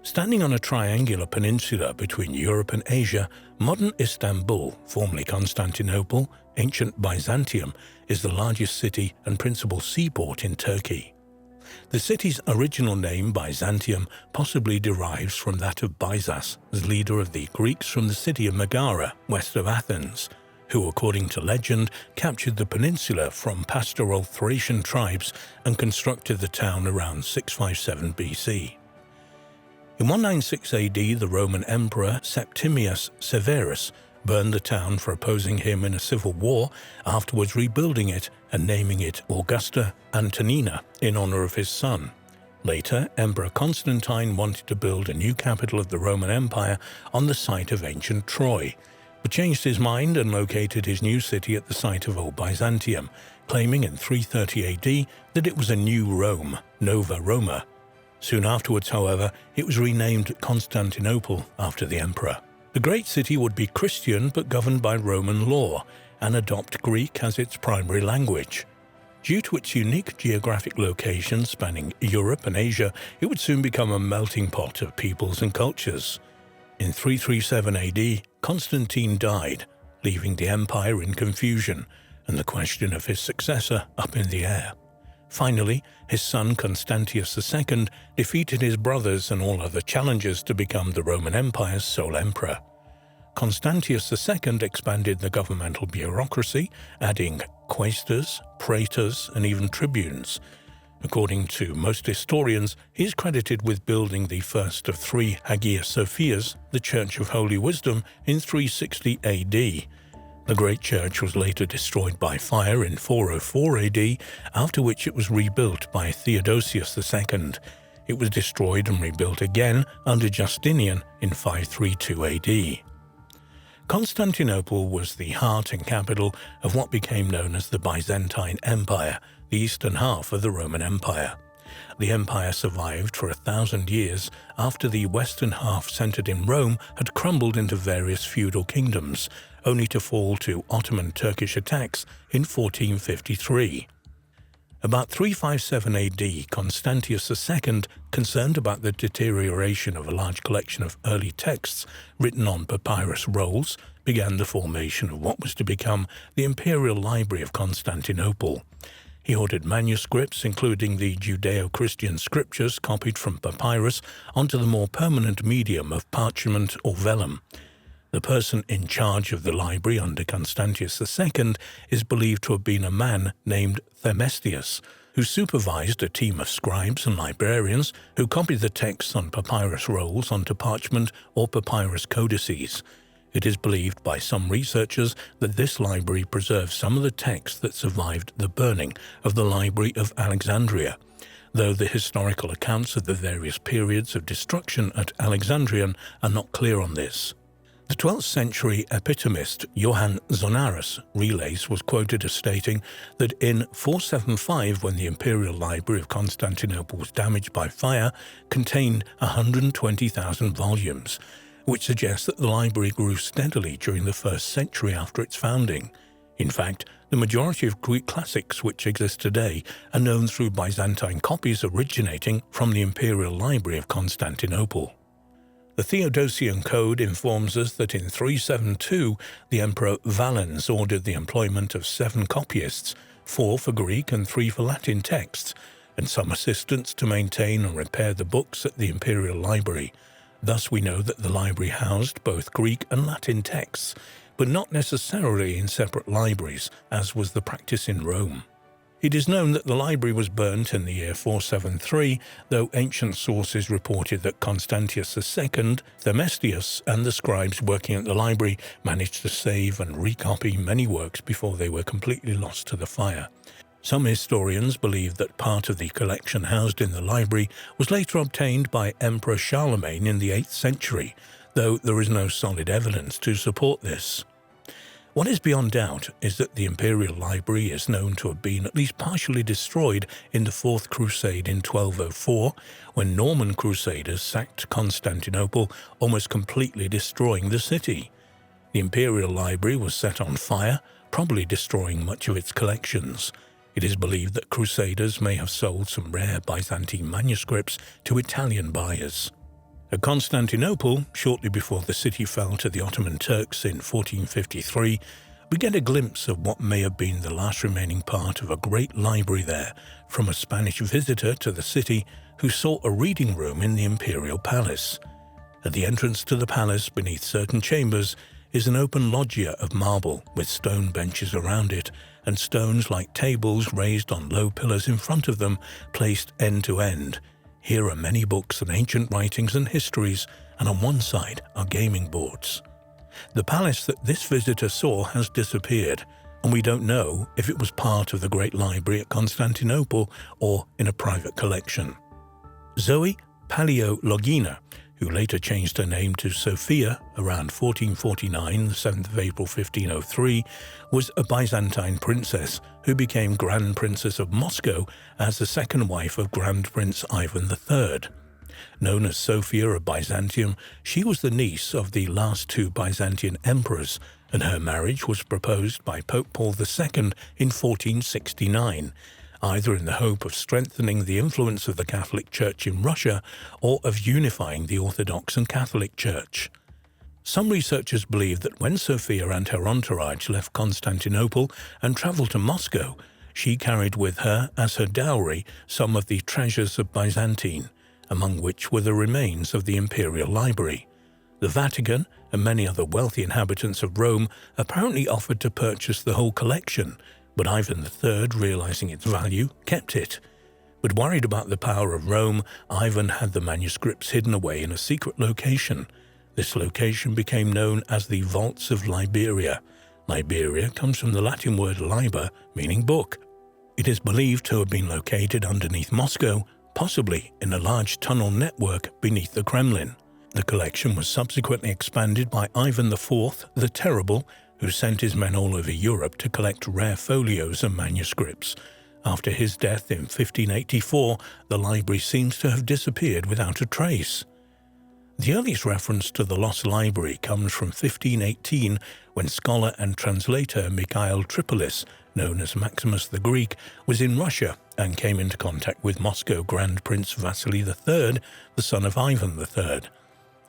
Standing on a triangular peninsula between Europe and Asia, modern Istanbul, formerly Constantinople, ancient Byzantium, is the largest city and principal seaport in Turkey. The city's original name, Byzantium, possibly derives from that of Byzas, as leader of the Greeks from the city of Megara, west of Athens, who, according to legend, captured the peninsula from pastoral Thracian tribes and constructed the town around 657 BC. In 196 AD, the Roman Emperor Septimius Severus burned the town for opposing him in a civil war, afterwards rebuilding it and naming it Augusta Antonina in honor of his son. Later, Emperor Constantine wanted to build a new capital of the Roman Empire on the site of ancient Troy, but changed his mind and located his new city at the site of Old Byzantium, claiming in 330 AD that it was a new Rome, Nova Roma. Soon afterwards, however, it was renamed Constantinople after the emperor. The great city would be Christian but governed by Roman law and adopt Greek as its primary language. Due to its unique geographic location spanning Europe and Asia, it would soon become a melting pot of peoples and cultures. In 337 AD, Constantine died, leaving the empire in confusion and the question of his successor up in the air. Finally, his son Constantius II defeated his brothers and all other challengers to become the Roman Empire's sole emperor. Constantius II expanded the governmental bureaucracy, adding quaestors, praetors, and even tribunes. According to most historians, he is credited with building the first of three Hagia Sophias, the Church of Holy Wisdom, in 360 AD. The great church was later destroyed by fire in 404 AD, after which it was rebuilt by Theodosius II. It was destroyed and rebuilt again under Justinian in 532 AD. Constantinople was the heart and capital of what became known as the Byzantine Empire, the eastern half of the Roman Empire. The empire survived for 1,000 years after the western half, centered in Rome, had crumbled into various feudal kingdoms, only to fall to Ottoman Turkish attacks in 1453. About 357 AD, Constantius II, concerned about the deterioration of a large collection of early texts written on papyrus rolls, began the formation of what was to become the Imperial Library of Constantinople. He ordered manuscripts, including the Judeo-Christian scriptures copied from papyrus, onto the more permanent medium of parchment or vellum. The person in charge of the library under Constantius II is believed to have been a man named Themestius, who supervised a team of scribes and librarians who copied the texts on papyrus rolls onto parchment or papyrus codices. It is believed by some researchers that this library preserves some of the texts that survived the burning of the Library of Alexandria, though the historical accounts of the various periods of destruction at Alexandrian are not clear on this. The 12th century epitomist Johann Zonaras Relays was quoted as stating that in 475, when the Imperial Library of Constantinople was damaged by fire, contained 120,000 volumes, which suggests that the library grew steadily during the first century after its founding. In fact, the majority of Greek classics which exist today are known through Byzantine copies originating from the Imperial Library of Constantinople. The Theodosian Code informs us that in 372, the Emperor Valens ordered the employment of 7 copyists, 4 for Greek and 3 for Latin texts, and some assistants to maintain and repair the books at the Imperial Library. Thus we know that the library housed both Greek and Latin texts, but not necessarily in separate libraries, as was the practice in Rome. It is known that the library was burnt in the year 473, though ancient sources reported that Constantius II, Themestius, and the scribes working at the library managed to save and recopy many works before they were completely lost to the fire. Some historians believe that part of the collection housed in the library was later obtained by Emperor Charlemagne in the 8th century, though there is no solid evidence to support this. What is beyond doubt is that the Imperial Library is known to have been at least partially destroyed in the Fourth Crusade in 1204, when Norman Crusaders sacked Constantinople, almost completely destroying the city. The Imperial Library was set on fire, probably destroying much of its collections. It is believed that Crusaders may have sold some rare Byzantine manuscripts to Italian buyers. At Constantinople, shortly before the city fell to the Ottoman Turks in 1453, we get a glimpse of what may have been the last remaining part of a great library there from a Spanish visitor to the city who saw a reading room in the imperial palace. At the entrance to the palace, beneath certain chambers, is an open loggia of marble with stone benches around it and stones like tables raised on low pillars in front of them, placed end to end. Here are many books and ancient writings and histories, and on one side are gaming boards. The palace that this visitor saw has disappeared, and we don't know if it was part of the Great Library at Constantinople or in a private collection. Zoe Paleologina, who later changed her name to Sophia around 1449, the 7th of April 1503, was a Byzantine princess who became Grand Princess of Moscow as the second wife of Grand Prince Ivan III. Known as Sophia of Byzantium, she was the niece of the last two Byzantine emperors, and her marriage was proposed by Pope Paul II in 1469, either in the hope of strengthening the influence of the Catholic Church in Russia or of unifying the Orthodox and Catholic Church. Some researchers believe that when Sophia and her entourage left Constantinople and travelled to Moscow, she carried with her as her dowry some of the treasures of Byzantine, among which were the remains of the Imperial Library. The Vatican and many other wealthy inhabitants of Rome apparently offered to purchase the whole collection, but Ivan III, realizing its value, kept it. But worried about the power of Rome, Ivan had the manuscripts hidden away in a secret location. This location became known as the Vaults of Liberia. Liberia comes from the Latin word liber, meaning book. It is believed to have been located underneath Moscow, possibly in a large tunnel network beneath the Kremlin. The collection was subsequently expanded by Ivan IV the Terrible, who sent his men all over Europe to collect rare folios and manuscripts. After his death in 1584, the library seems to have disappeared without a trace. The earliest reference to the lost library comes from 1518, when scholar and translator Mikhail Tripolis, known as Maximus the Greek, was in Russia and came into contact with Moscow Grand Prince Vasily III, the son of Ivan III.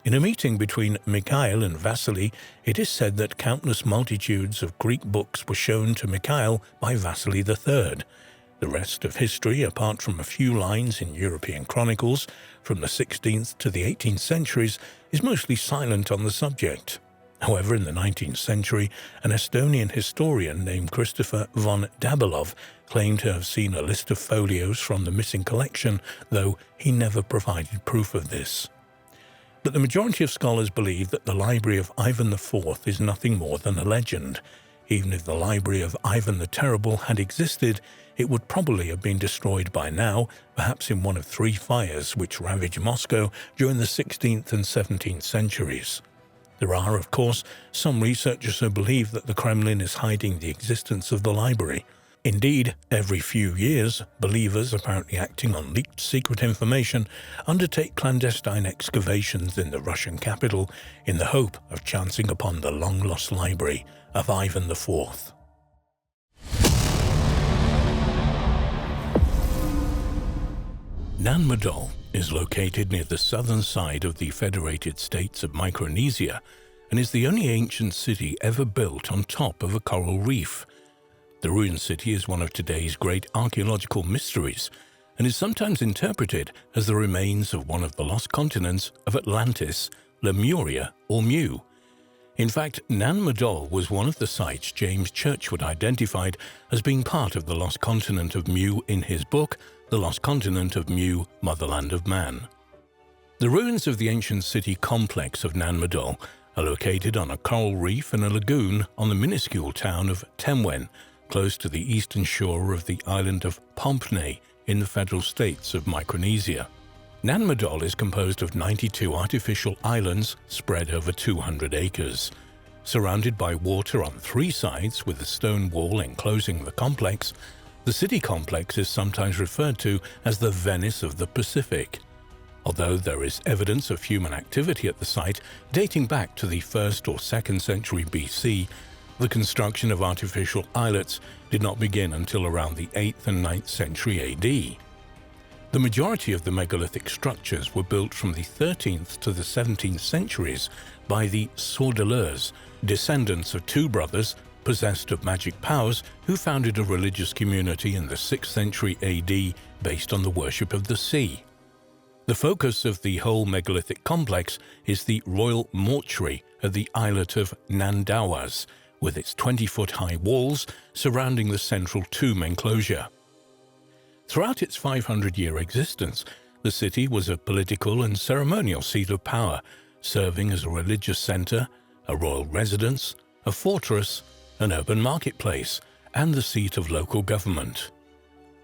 In a meeting between Mikhail and Vasily, it is said that countless multitudes of Greek books were shown to Mikhail by Vasily III. The rest of history, apart from a few lines in European chronicles from the 16th to the 18th centuries, is mostly silent on the subject. However, in the 19th century, an Estonian historian named Christopher von Dabilov claimed to have seen a list of folios from the missing collection, though he never provided proof of this. But the majority of scholars believe that the library of Ivan IV is nothing more than a legend. Even if the library of Ivan the Terrible had existed, it would probably have been destroyed by now, perhaps in one of three fires which ravaged Moscow during the 16th and 17th centuries. There are, of course, some researchers who believe that the Kremlin is hiding the existence of the library. Indeed, every few years, believers, apparently acting on leaked secret information, undertake clandestine excavations in the Russian capital in the hope of chancing upon the long-lost library of Ivan IV. Nan Madol is located near the southern side of the Federated States of Micronesia and is the only ancient city ever built on top of a coral reef. The ruined city is one of today's great archaeological mysteries and is sometimes interpreted as the remains of one of the lost continents of Atlantis, Lemuria, or Mu. In fact, Nan Madol was one of the sites James Churchward identified as being part of the lost continent of Mu in his book, The Lost Continent of Mu, Motherland of Man. The ruins of the ancient city complex of Nan Madol are located on a coral reef in a lagoon on the minuscule town of Temwen, close to the eastern shore of the island of Pompey in the federal states of Micronesia. Nan Madol is composed of 92 artificial islands spread over 200 acres. Surrounded by water on 3 sides with a stone wall enclosing the complex, the city complex is sometimes referred to as the Venice of the Pacific. Although there is evidence of human activity at the site dating back to the 1st or 2nd century BC, the construction of artificial islets did not begin until around the 8th and 9th century AD. The majority of the megalithic structures were built from the 13th to the 17th centuries by the Sordeleurs, descendants of 2 brothers possessed of magic powers who founded a religious community in the 6th century AD based on the worship of the sea. The focus of the whole megalithic complex is the royal mortuary at the islet of Nandawas, with its 20-foot-high walls surrounding the central tomb enclosure. Throughout its 500-year existence, the city was a political and ceremonial seat of power, serving as a religious center, a royal residence, a fortress, an urban marketplace, and the seat of local government.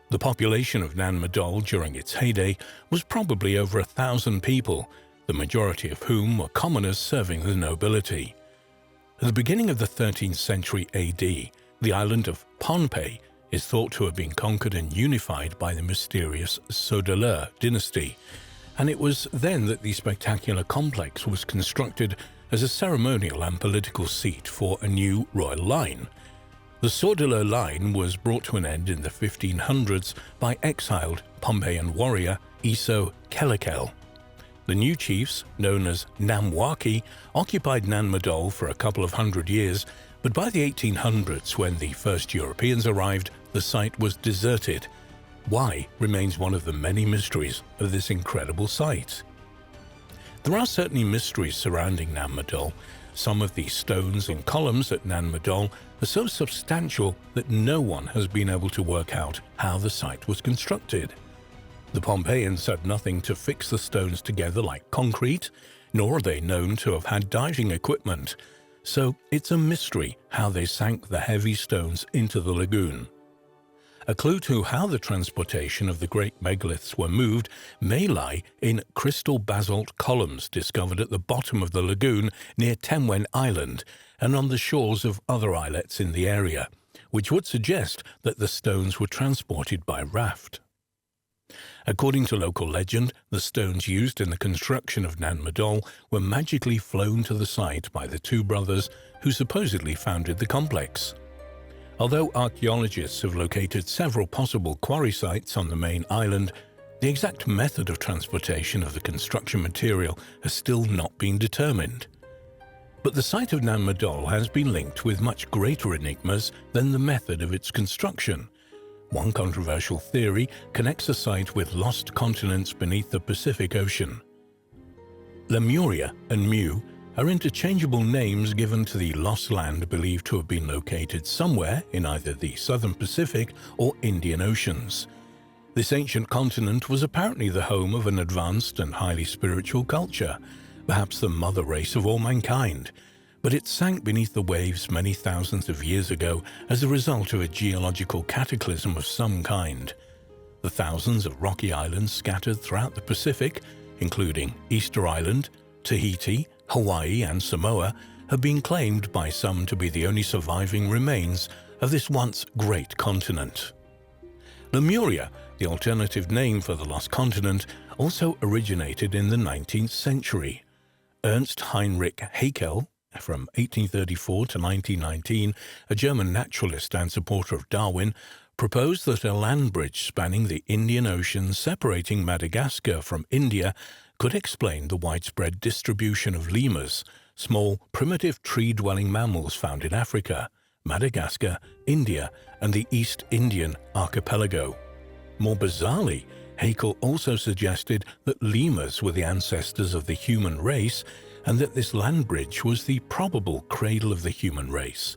The population of Nan Madol during its heyday was probably over 1,000 people, the majority of whom were commoners serving the nobility. At the beginning of the 13th century AD, the island of Pohnpei is thought to have been conquered and unified by the mysterious Sordeleur dynasty, and it was then that the spectacular complex was constructed as a ceremonial and political seat for a new royal line. The Sordeleur line was brought to an end in the 1500s by exiled Pompeian warrior Eso Kelekel. The new chiefs, known as Namwaki, occupied Nan Madol for a couple of hundred years, but by the 1800s, when the first Europeans arrived, the site was deserted. Why remains one of the many mysteries of this incredible site. There are certainly mysteries surrounding Nan Madol. Some of the stones and columns at Nan Madol are so substantial that no one has been able to work out how the site was constructed. The Pompeians had nothing to fix the stones together like concrete, nor are they known to have had diving equipment, so it's a mystery how they sank the heavy stones into the lagoon. A clue to how the transportation of the great megaliths were moved may lie in crystal basalt columns discovered at the bottom of the lagoon near Tenwen Island and on the shores of other islets in the area, which would suggest that the stones were transported by raft. According to local legend, the stones used in the construction of Nan Madol were magically flown to the site by the 2 brothers who supposedly founded the complex. Although archaeologists have located several possible quarry sites on the main island, the exact method of transportation of the construction material has still not been determined. But the site of Nan Madol has been linked with much greater enigmas than the method of its construction. One controversial theory connects the site with lost continents beneath the Pacific Ocean. Lemuria and Mu are interchangeable names given to the lost land believed to have been located somewhere in either the southern Pacific or Indian Oceans. This ancient continent was apparently the home of an advanced and highly spiritual culture, perhaps the mother race of all mankind, but it sank beneath the waves many thousands of years ago as a result of a geological cataclysm of some kind. The thousands of rocky islands scattered throughout the Pacific, including Easter Island, Tahiti, Hawaii, and Samoa, have been claimed by some to be the only surviving remains of this once great continent. Lemuria, the alternative name for the lost continent, also originated in the 19th century. Ernst Heinrich Haeckel, from 1834 to 1919, a German naturalist and supporter of Darwin, proposed that a land bridge spanning the Indian Ocean separating Madagascar from India could explain the widespread distribution of lemurs, small, primitive tree-dwelling mammals found in Africa, Madagascar, India, and the East Indian archipelago. More bizarrely, Haeckel also suggested that lemurs were the ancestors of the human race and that this land bridge was the probable cradle of the human race.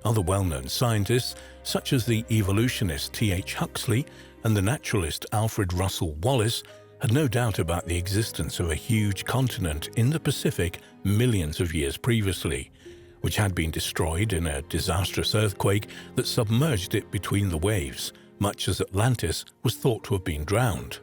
Other well-known scientists, such as the evolutionist T.H. Huxley and the naturalist Alfred Russel Wallace, had no doubt about the existence of a huge continent in the Pacific millions of years previously, which had been destroyed in a disastrous earthquake that submerged it between the waves, much as Atlantis was thought to have been drowned.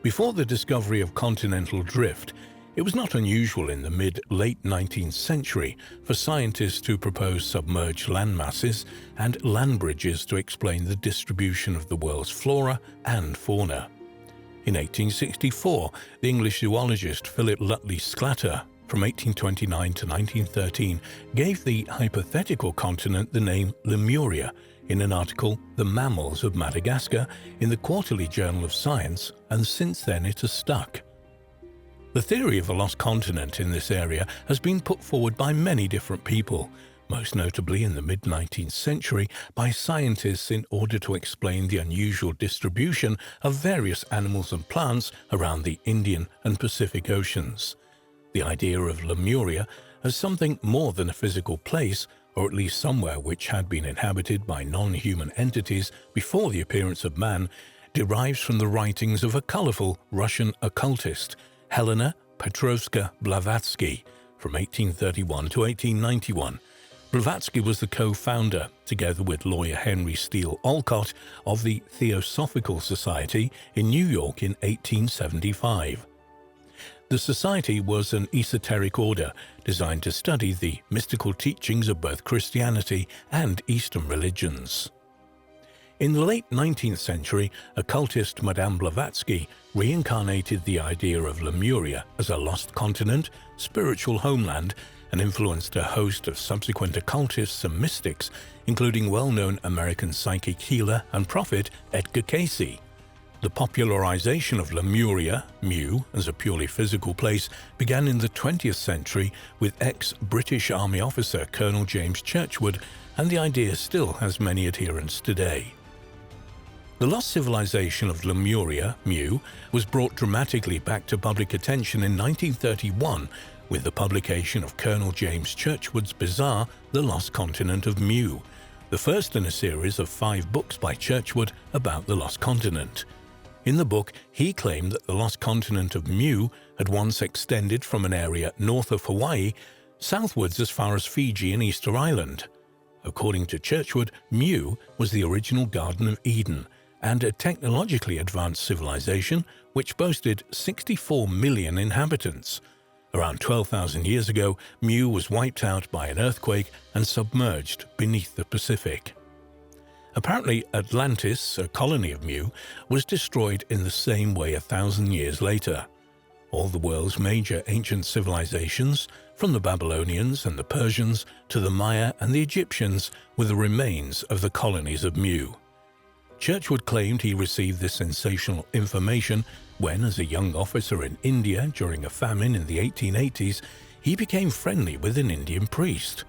Before the discovery of continental drift, it was not unusual in the mid-late 19th century for scientists to propose submerged land masses and land bridges to explain the distribution of the world's flora and fauna. In 1864, the English zoologist Philip Lutley Sclater, from 1829 to 1913, gave the hypothetical continent the name Lemuria in an article, The Mammals of Madagascar, in the Quarterly Journal of Science, and since then it has stuck. The theory of a lost continent in this area has been put forward by many different people, most notably in the mid-19th century by scientists in order to explain the unusual distribution of various animals and plants around the Indian and Pacific Oceans. The idea of Lemuria as something more than a physical place, or at least somewhere which had been inhabited by non-human entities before the appearance of man, derives from the writings of a colorful Russian occultist, Helena Petrovska Blavatsky, from 1831 to 1891. Blavatsky was the co-founder, together with lawyer Henry Steele Olcott, of the Theosophical Society in New York in 1875. The society was an esoteric order designed to study the mystical teachings of both Christianity and Eastern religions. In the late 19th century, occultist Madame Blavatsky reincarnated the idea of Lemuria as a lost continent, spiritual homeland, and influenced a host of subsequent occultists and mystics, including well-known American psychic healer and prophet Edgar Cayce. The popularization of Lemuria, Mu, as a purely physical place began in the 20th century with ex-British Army officer Colonel James Churchward, and the idea still has many adherents today. The lost civilization of Lemuria, Mu, was brought dramatically back to public attention in 1931 with the publication of Colonel James Churchward's bizarre The Lost Continent of Mu, the first in a series of 5 books by Churchward about the lost continent. In the book, he claimed that the lost continent of Mu had once extended from an area north of Hawaii southwards as far as Fiji and Easter Island. According to Churchward, Mu was the original Garden of Eden, and a technologically advanced civilization which boasted 64 million inhabitants. Around 12,000 years ago, Mu was wiped out by an earthquake and submerged beneath the Pacific. Apparently, Atlantis, a colony of Mu, was destroyed in the same way 1,000 years later. All the world's major ancient civilizations, from the Babylonians and the Persians to the Maya and the Egyptians, were the remains of the colonies of Mu. Churchward claimed he received this sensational information when, as a young officer in India during a famine in the 1880s, he became friendly with an Indian priest.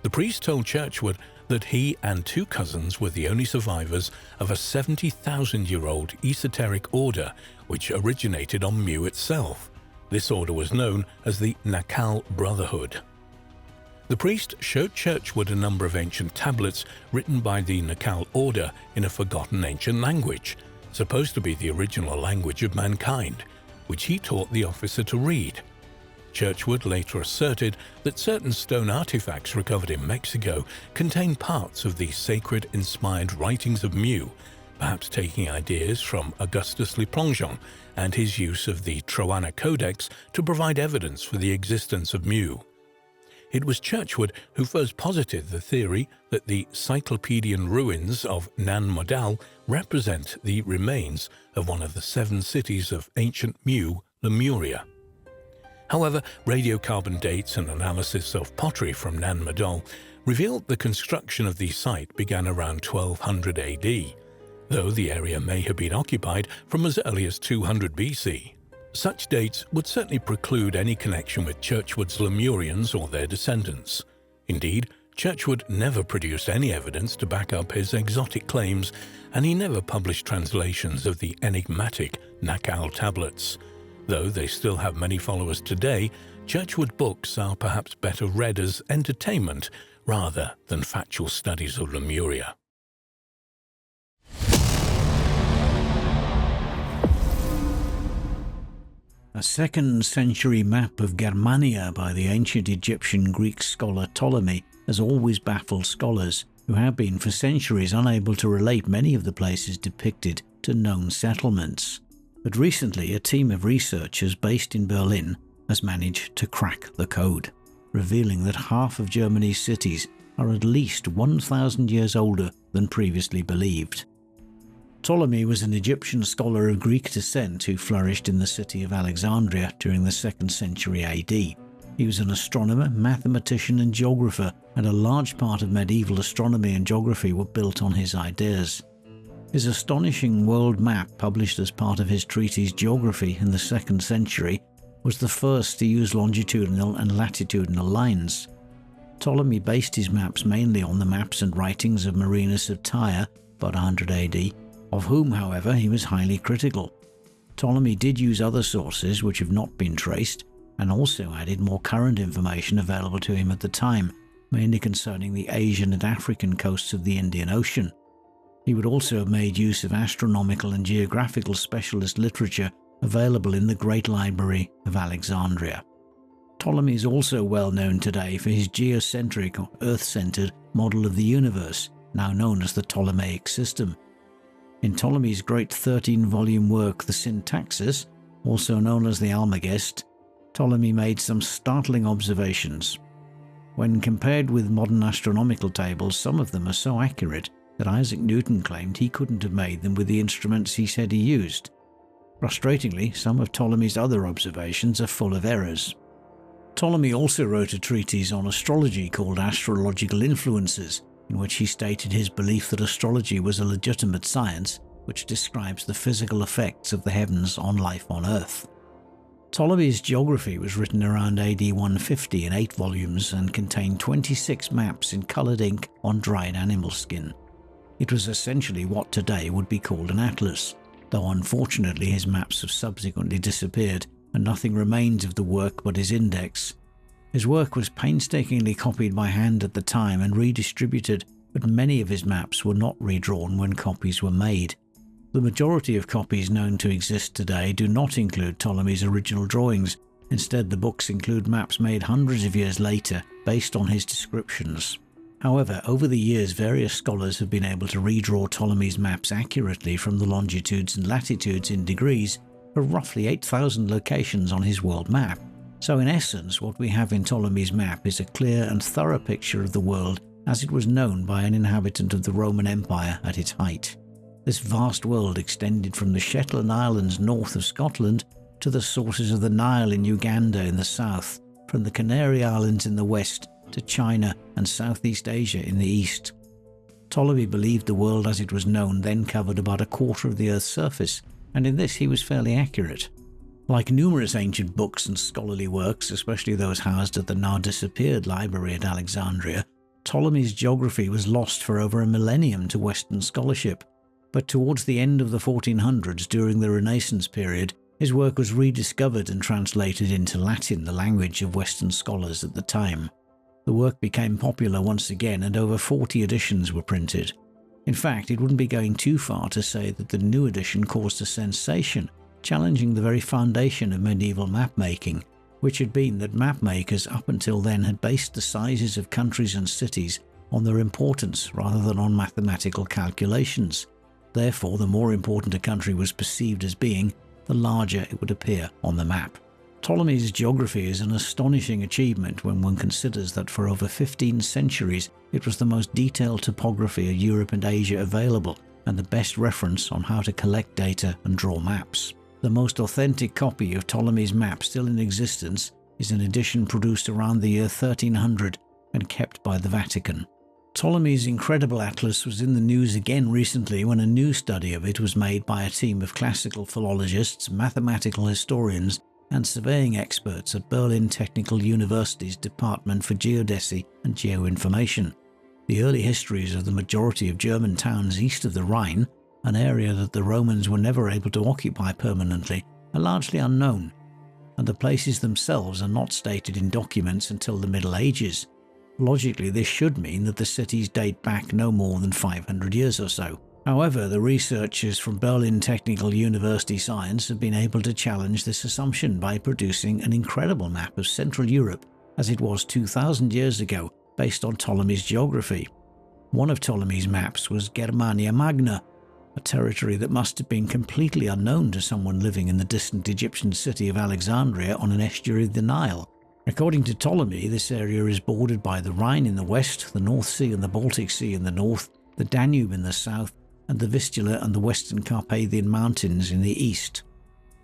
The priest told Churchward that he and 2 cousins were the only survivors of a 70,000-year-old esoteric order which originated on Mu itself. This order was known as the Nakal Brotherhood. The priest showed Churchward a number of ancient tablets written by the Nakal order in a forgotten ancient language, supposed to be the original language of mankind, which he taught the officer to read. Churchward later asserted that certain stone artifacts recovered in Mexico contain parts of the sacred-inspired writings of Mu, perhaps taking ideas from Augustus Le Plongeon and his use of the Troana Codex to provide evidence for the existence of Mu. It was Churchward who first posited the theory that the Cyclopedian ruins of Nan Modal represent the remains of one of the 7 cities of ancient Mu, Lemuria. However, radiocarbon dates and analysis of pottery from Nan Modal revealed the construction of the site began around 1200 AD, though the area may have been occupied from as early as 200 BC. Such dates would certainly preclude any connection with Churchward's Lemurians or their descendants. Indeed, Churchward never produced any evidence to back up his exotic claims, and he never published translations of the enigmatic Nakal tablets. Though they still have many followers today, Churchward books are perhaps better read as entertainment rather than factual studies of Lemuria. A 2nd century map of Germania by the ancient Egyptian Greek scholar Ptolemy has always baffled scholars, who have been for centuries unable to relate many of the places depicted to known settlements. But recently, a team of researchers based in Berlin has managed to crack the code, revealing that half of Germany's cities are at least 1,000 years older than previously believed. Ptolemy was an Egyptian scholar of Greek descent who flourished in the city of Alexandria during the 2nd century AD. He was an astronomer, mathematician and geographer, and a large part of medieval astronomy and geography were built on his ideas. His astonishing world map, published as part of his treatise Geography in the 2nd century, was the first to use longitudinal and latitudinal lines. Ptolemy based his maps mainly on the maps and writings of Marinus of Tyre, about 100 AD, of whom, however, he was highly critical. Ptolemy did use other sources which have not been traced, and also added more current information available to him at the time, mainly concerning the Asian and African coasts of the Indian Ocean. He would also have made use of astronomical and geographical specialist literature available in the Great Library of Alexandria. Ptolemy is also well known today for his geocentric or Earth-centered model of the universe, now known as the Ptolemaic system. In Ptolemy's great 13-volume work, the Syntaxis, also known as the Almagest, Ptolemy made some startling observations. When compared with modern astronomical tables, some of them are so accurate that Isaac Newton claimed he couldn't have made them with the instruments he said he used. Frustratingly, some of Ptolemy's other observations are full of errors. Ptolemy also wrote a treatise on astrology called Astrological Influences, in which he stated his belief that astrology was a legitimate science which describes the physical effects of the heavens on life on Earth. Ptolemy's Geography was written around AD 150 in 8 volumes and contained 26 maps in coloured ink on dried animal skin. It was essentially what today would be called an atlas, though unfortunately his maps have subsequently disappeared and nothing remains of the work but his index. His work was painstakingly copied by hand at the time and redistributed, but many of his maps were not redrawn when copies were made. The majority of copies known to exist today do not include Ptolemy's original drawings. Instead, the books include maps made hundreds of years later based on his descriptions. However, over the years, various scholars have been able to redraw Ptolemy's maps accurately from the longitudes and latitudes in degrees for roughly 8,000 locations on his world map. So in essence, what we have in Ptolemy's map is a clear and thorough picture of the world as it was known by an inhabitant of the Roman Empire at its height. This vast world extended from the Shetland Islands north of Scotland to the sources of the Nile in Uganda in the south, from the Canary Islands in the west to China and Southeast Asia in the east. Ptolemy believed the world as it was known then covered about a quarter of the Earth's surface, and in this he was fairly accurate. Like numerous ancient books and scholarly works, especially those housed at the now disappeared library at Alexandria, Ptolemy's geography was lost for over a millennium to Western scholarship. But towards the end of the 1400s, during the Renaissance period, his work was rediscovered and translated into Latin, the language of Western scholars at the time. The work became popular once again and over 40 editions were printed. In fact, it wouldn't be going too far to say that the new edition caused a sensation, challenging the very foundation of medieval map-making, which had been that map-makers up until then had based the sizes of countries and cities on their importance rather than on mathematical calculations. Therefore, the more important a country was perceived as being, the larger it would appear on the map. Ptolemy's geography is an astonishing achievement when one considers that for over 15 centuries it was the most detailed topography of Europe and Asia available, and the best reference on how to collect data and draw maps. The most authentic copy of Ptolemy's map still in existence is an edition produced around the year 1300 and kept by the Vatican. Ptolemy's incredible atlas was in the news again recently when a new study of it was made by a team of classical philologists, mathematical historians, and surveying experts at Berlin Technical University's Department for Geodesy and Geoinformation. The early histories of the majority of German towns east of the Rhine, an area that the Romans were never able to occupy permanently, are largely unknown, and the places themselves are not stated in documents until the Middle Ages. Logically, this should mean that the cities date back no more than 500 years or so. However, the researchers from Berlin Technical University Science have been able to challenge this assumption by producing an incredible map of Central Europe as it was 2,000 years ago, based on Ptolemy's geography. One of Ptolemy's maps was Germania Magna, a territory that must have been completely unknown to someone living in the distant Egyptian city of Alexandria on an estuary of the Nile. According to Ptolemy, this area is bordered by the Rhine in the west, the North Sea and the Baltic Sea in the north, the Danube in the south, and the Vistula and the Western Carpathian Mountains in the east.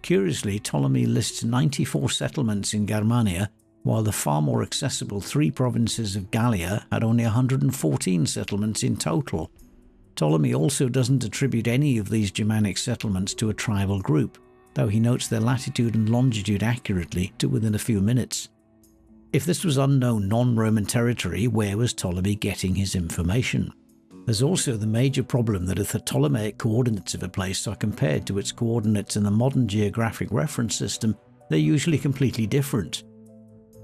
Curiously, Ptolemy lists 94 settlements in Germania, while the far more accessible 3 provinces of Gallia had only 114 settlements in total. Ptolemy also doesn't attribute any of these Germanic settlements to a tribal group, though he notes their latitude and longitude accurately to within a few minutes. If this was unknown non-Roman territory, where was Ptolemy getting his information? There's also the major problem that if the Ptolemaic coordinates of a place are compared to its coordinates in the modern geographic reference system, they're usually completely different.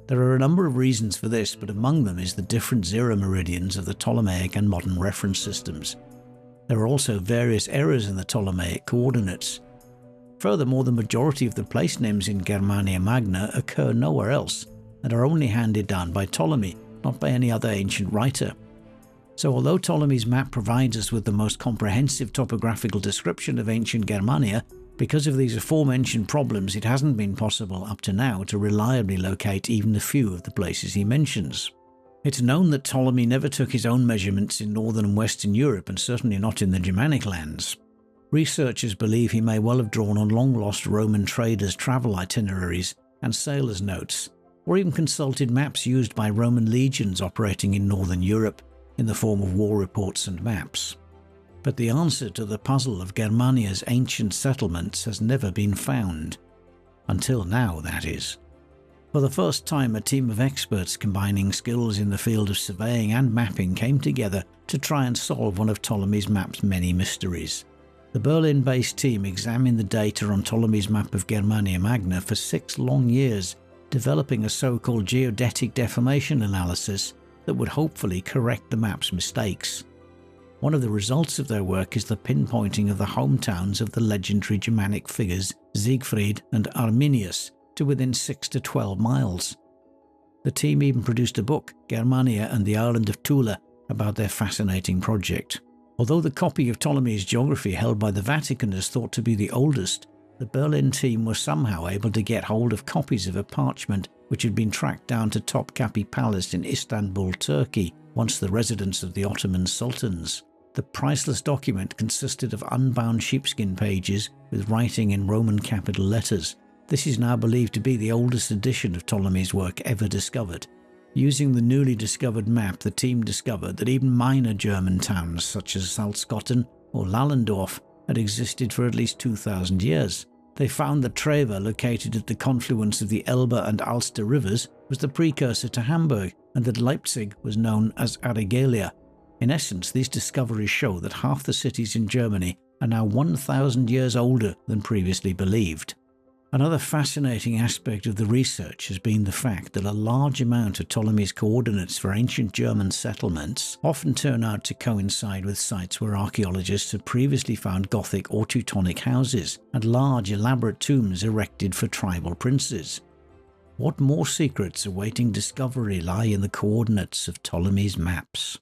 There are a number of reasons for this, but among them is the different zero meridians of the Ptolemaic and modern reference systems. There are also various errors in the Ptolemaic coordinates. Furthermore, the majority of the place names in Germania Magna occur nowhere else and are only handed down by Ptolemy, not by any other ancient writer. So although Ptolemy's map provides us with the most comprehensive topographical description of ancient Germania, because of these aforementioned problems it hasn't been possible up to now to reliably locate even a few of the places he mentions. It's known that Ptolemy never took his own measurements in northern and western Europe, and certainly not in the Germanic lands. Researchers believe he may well have drawn on long-lost Roman traders' travel itineraries and sailors' notes, or even consulted maps used by Roman legions operating in northern Europe, in the form of war reports and maps. But the answer to the puzzle of Germania's ancient settlements has never been found. Until now, that is. For the first time, a team of experts combining skills in the field of surveying and mapping came together to try and solve one of Ptolemy's map's many mysteries. The Berlin-based team examined the data on Ptolemy's map of Germania Magna for 6 long years, developing a so-called geodetic deformation analysis that would hopefully correct the map's mistakes. One of the results of their work is the pinpointing of the hometowns of the legendary Germanic figures Siegfried and Arminius to within 6 to 12 miles. The team even produced a book, Germania and the Island of Thule, about their fascinating project. Although the copy of Ptolemy's geography held by the Vatican is thought to be the oldest, the Berlin team was somehow able to get hold of copies of a parchment which had been tracked down to Topkapi Palace in Istanbul, Turkey, once the residence of the Ottoman sultans. The priceless document consisted of unbound sheepskin pages with writing in Roman capital letters. This is now believed to be the oldest edition of Ptolemy's work ever discovered. Using the newly discovered map, the team discovered that even minor German towns such as Salzgotten or Lallendorf had existed for at least 2,000 years. They found that Trever, located at the confluence of the Elbe and Alster rivers, was the precursor to Hamburg, and that Leipzig was known as Aregalia. In essence, these discoveries show that half the cities in Germany are now 1,000 years older than previously believed. Another fascinating aspect of the research has been the fact that a large amount of Ptolemy's coordinates for ancient German settlements often turn out to coincide with sites where archaeologists have previously found Gothic or Teutonic houses and large elaborate tombs erected for tribal princes. What more secrets awaiting discovery lie in the coordinates of Ptolemy's maps?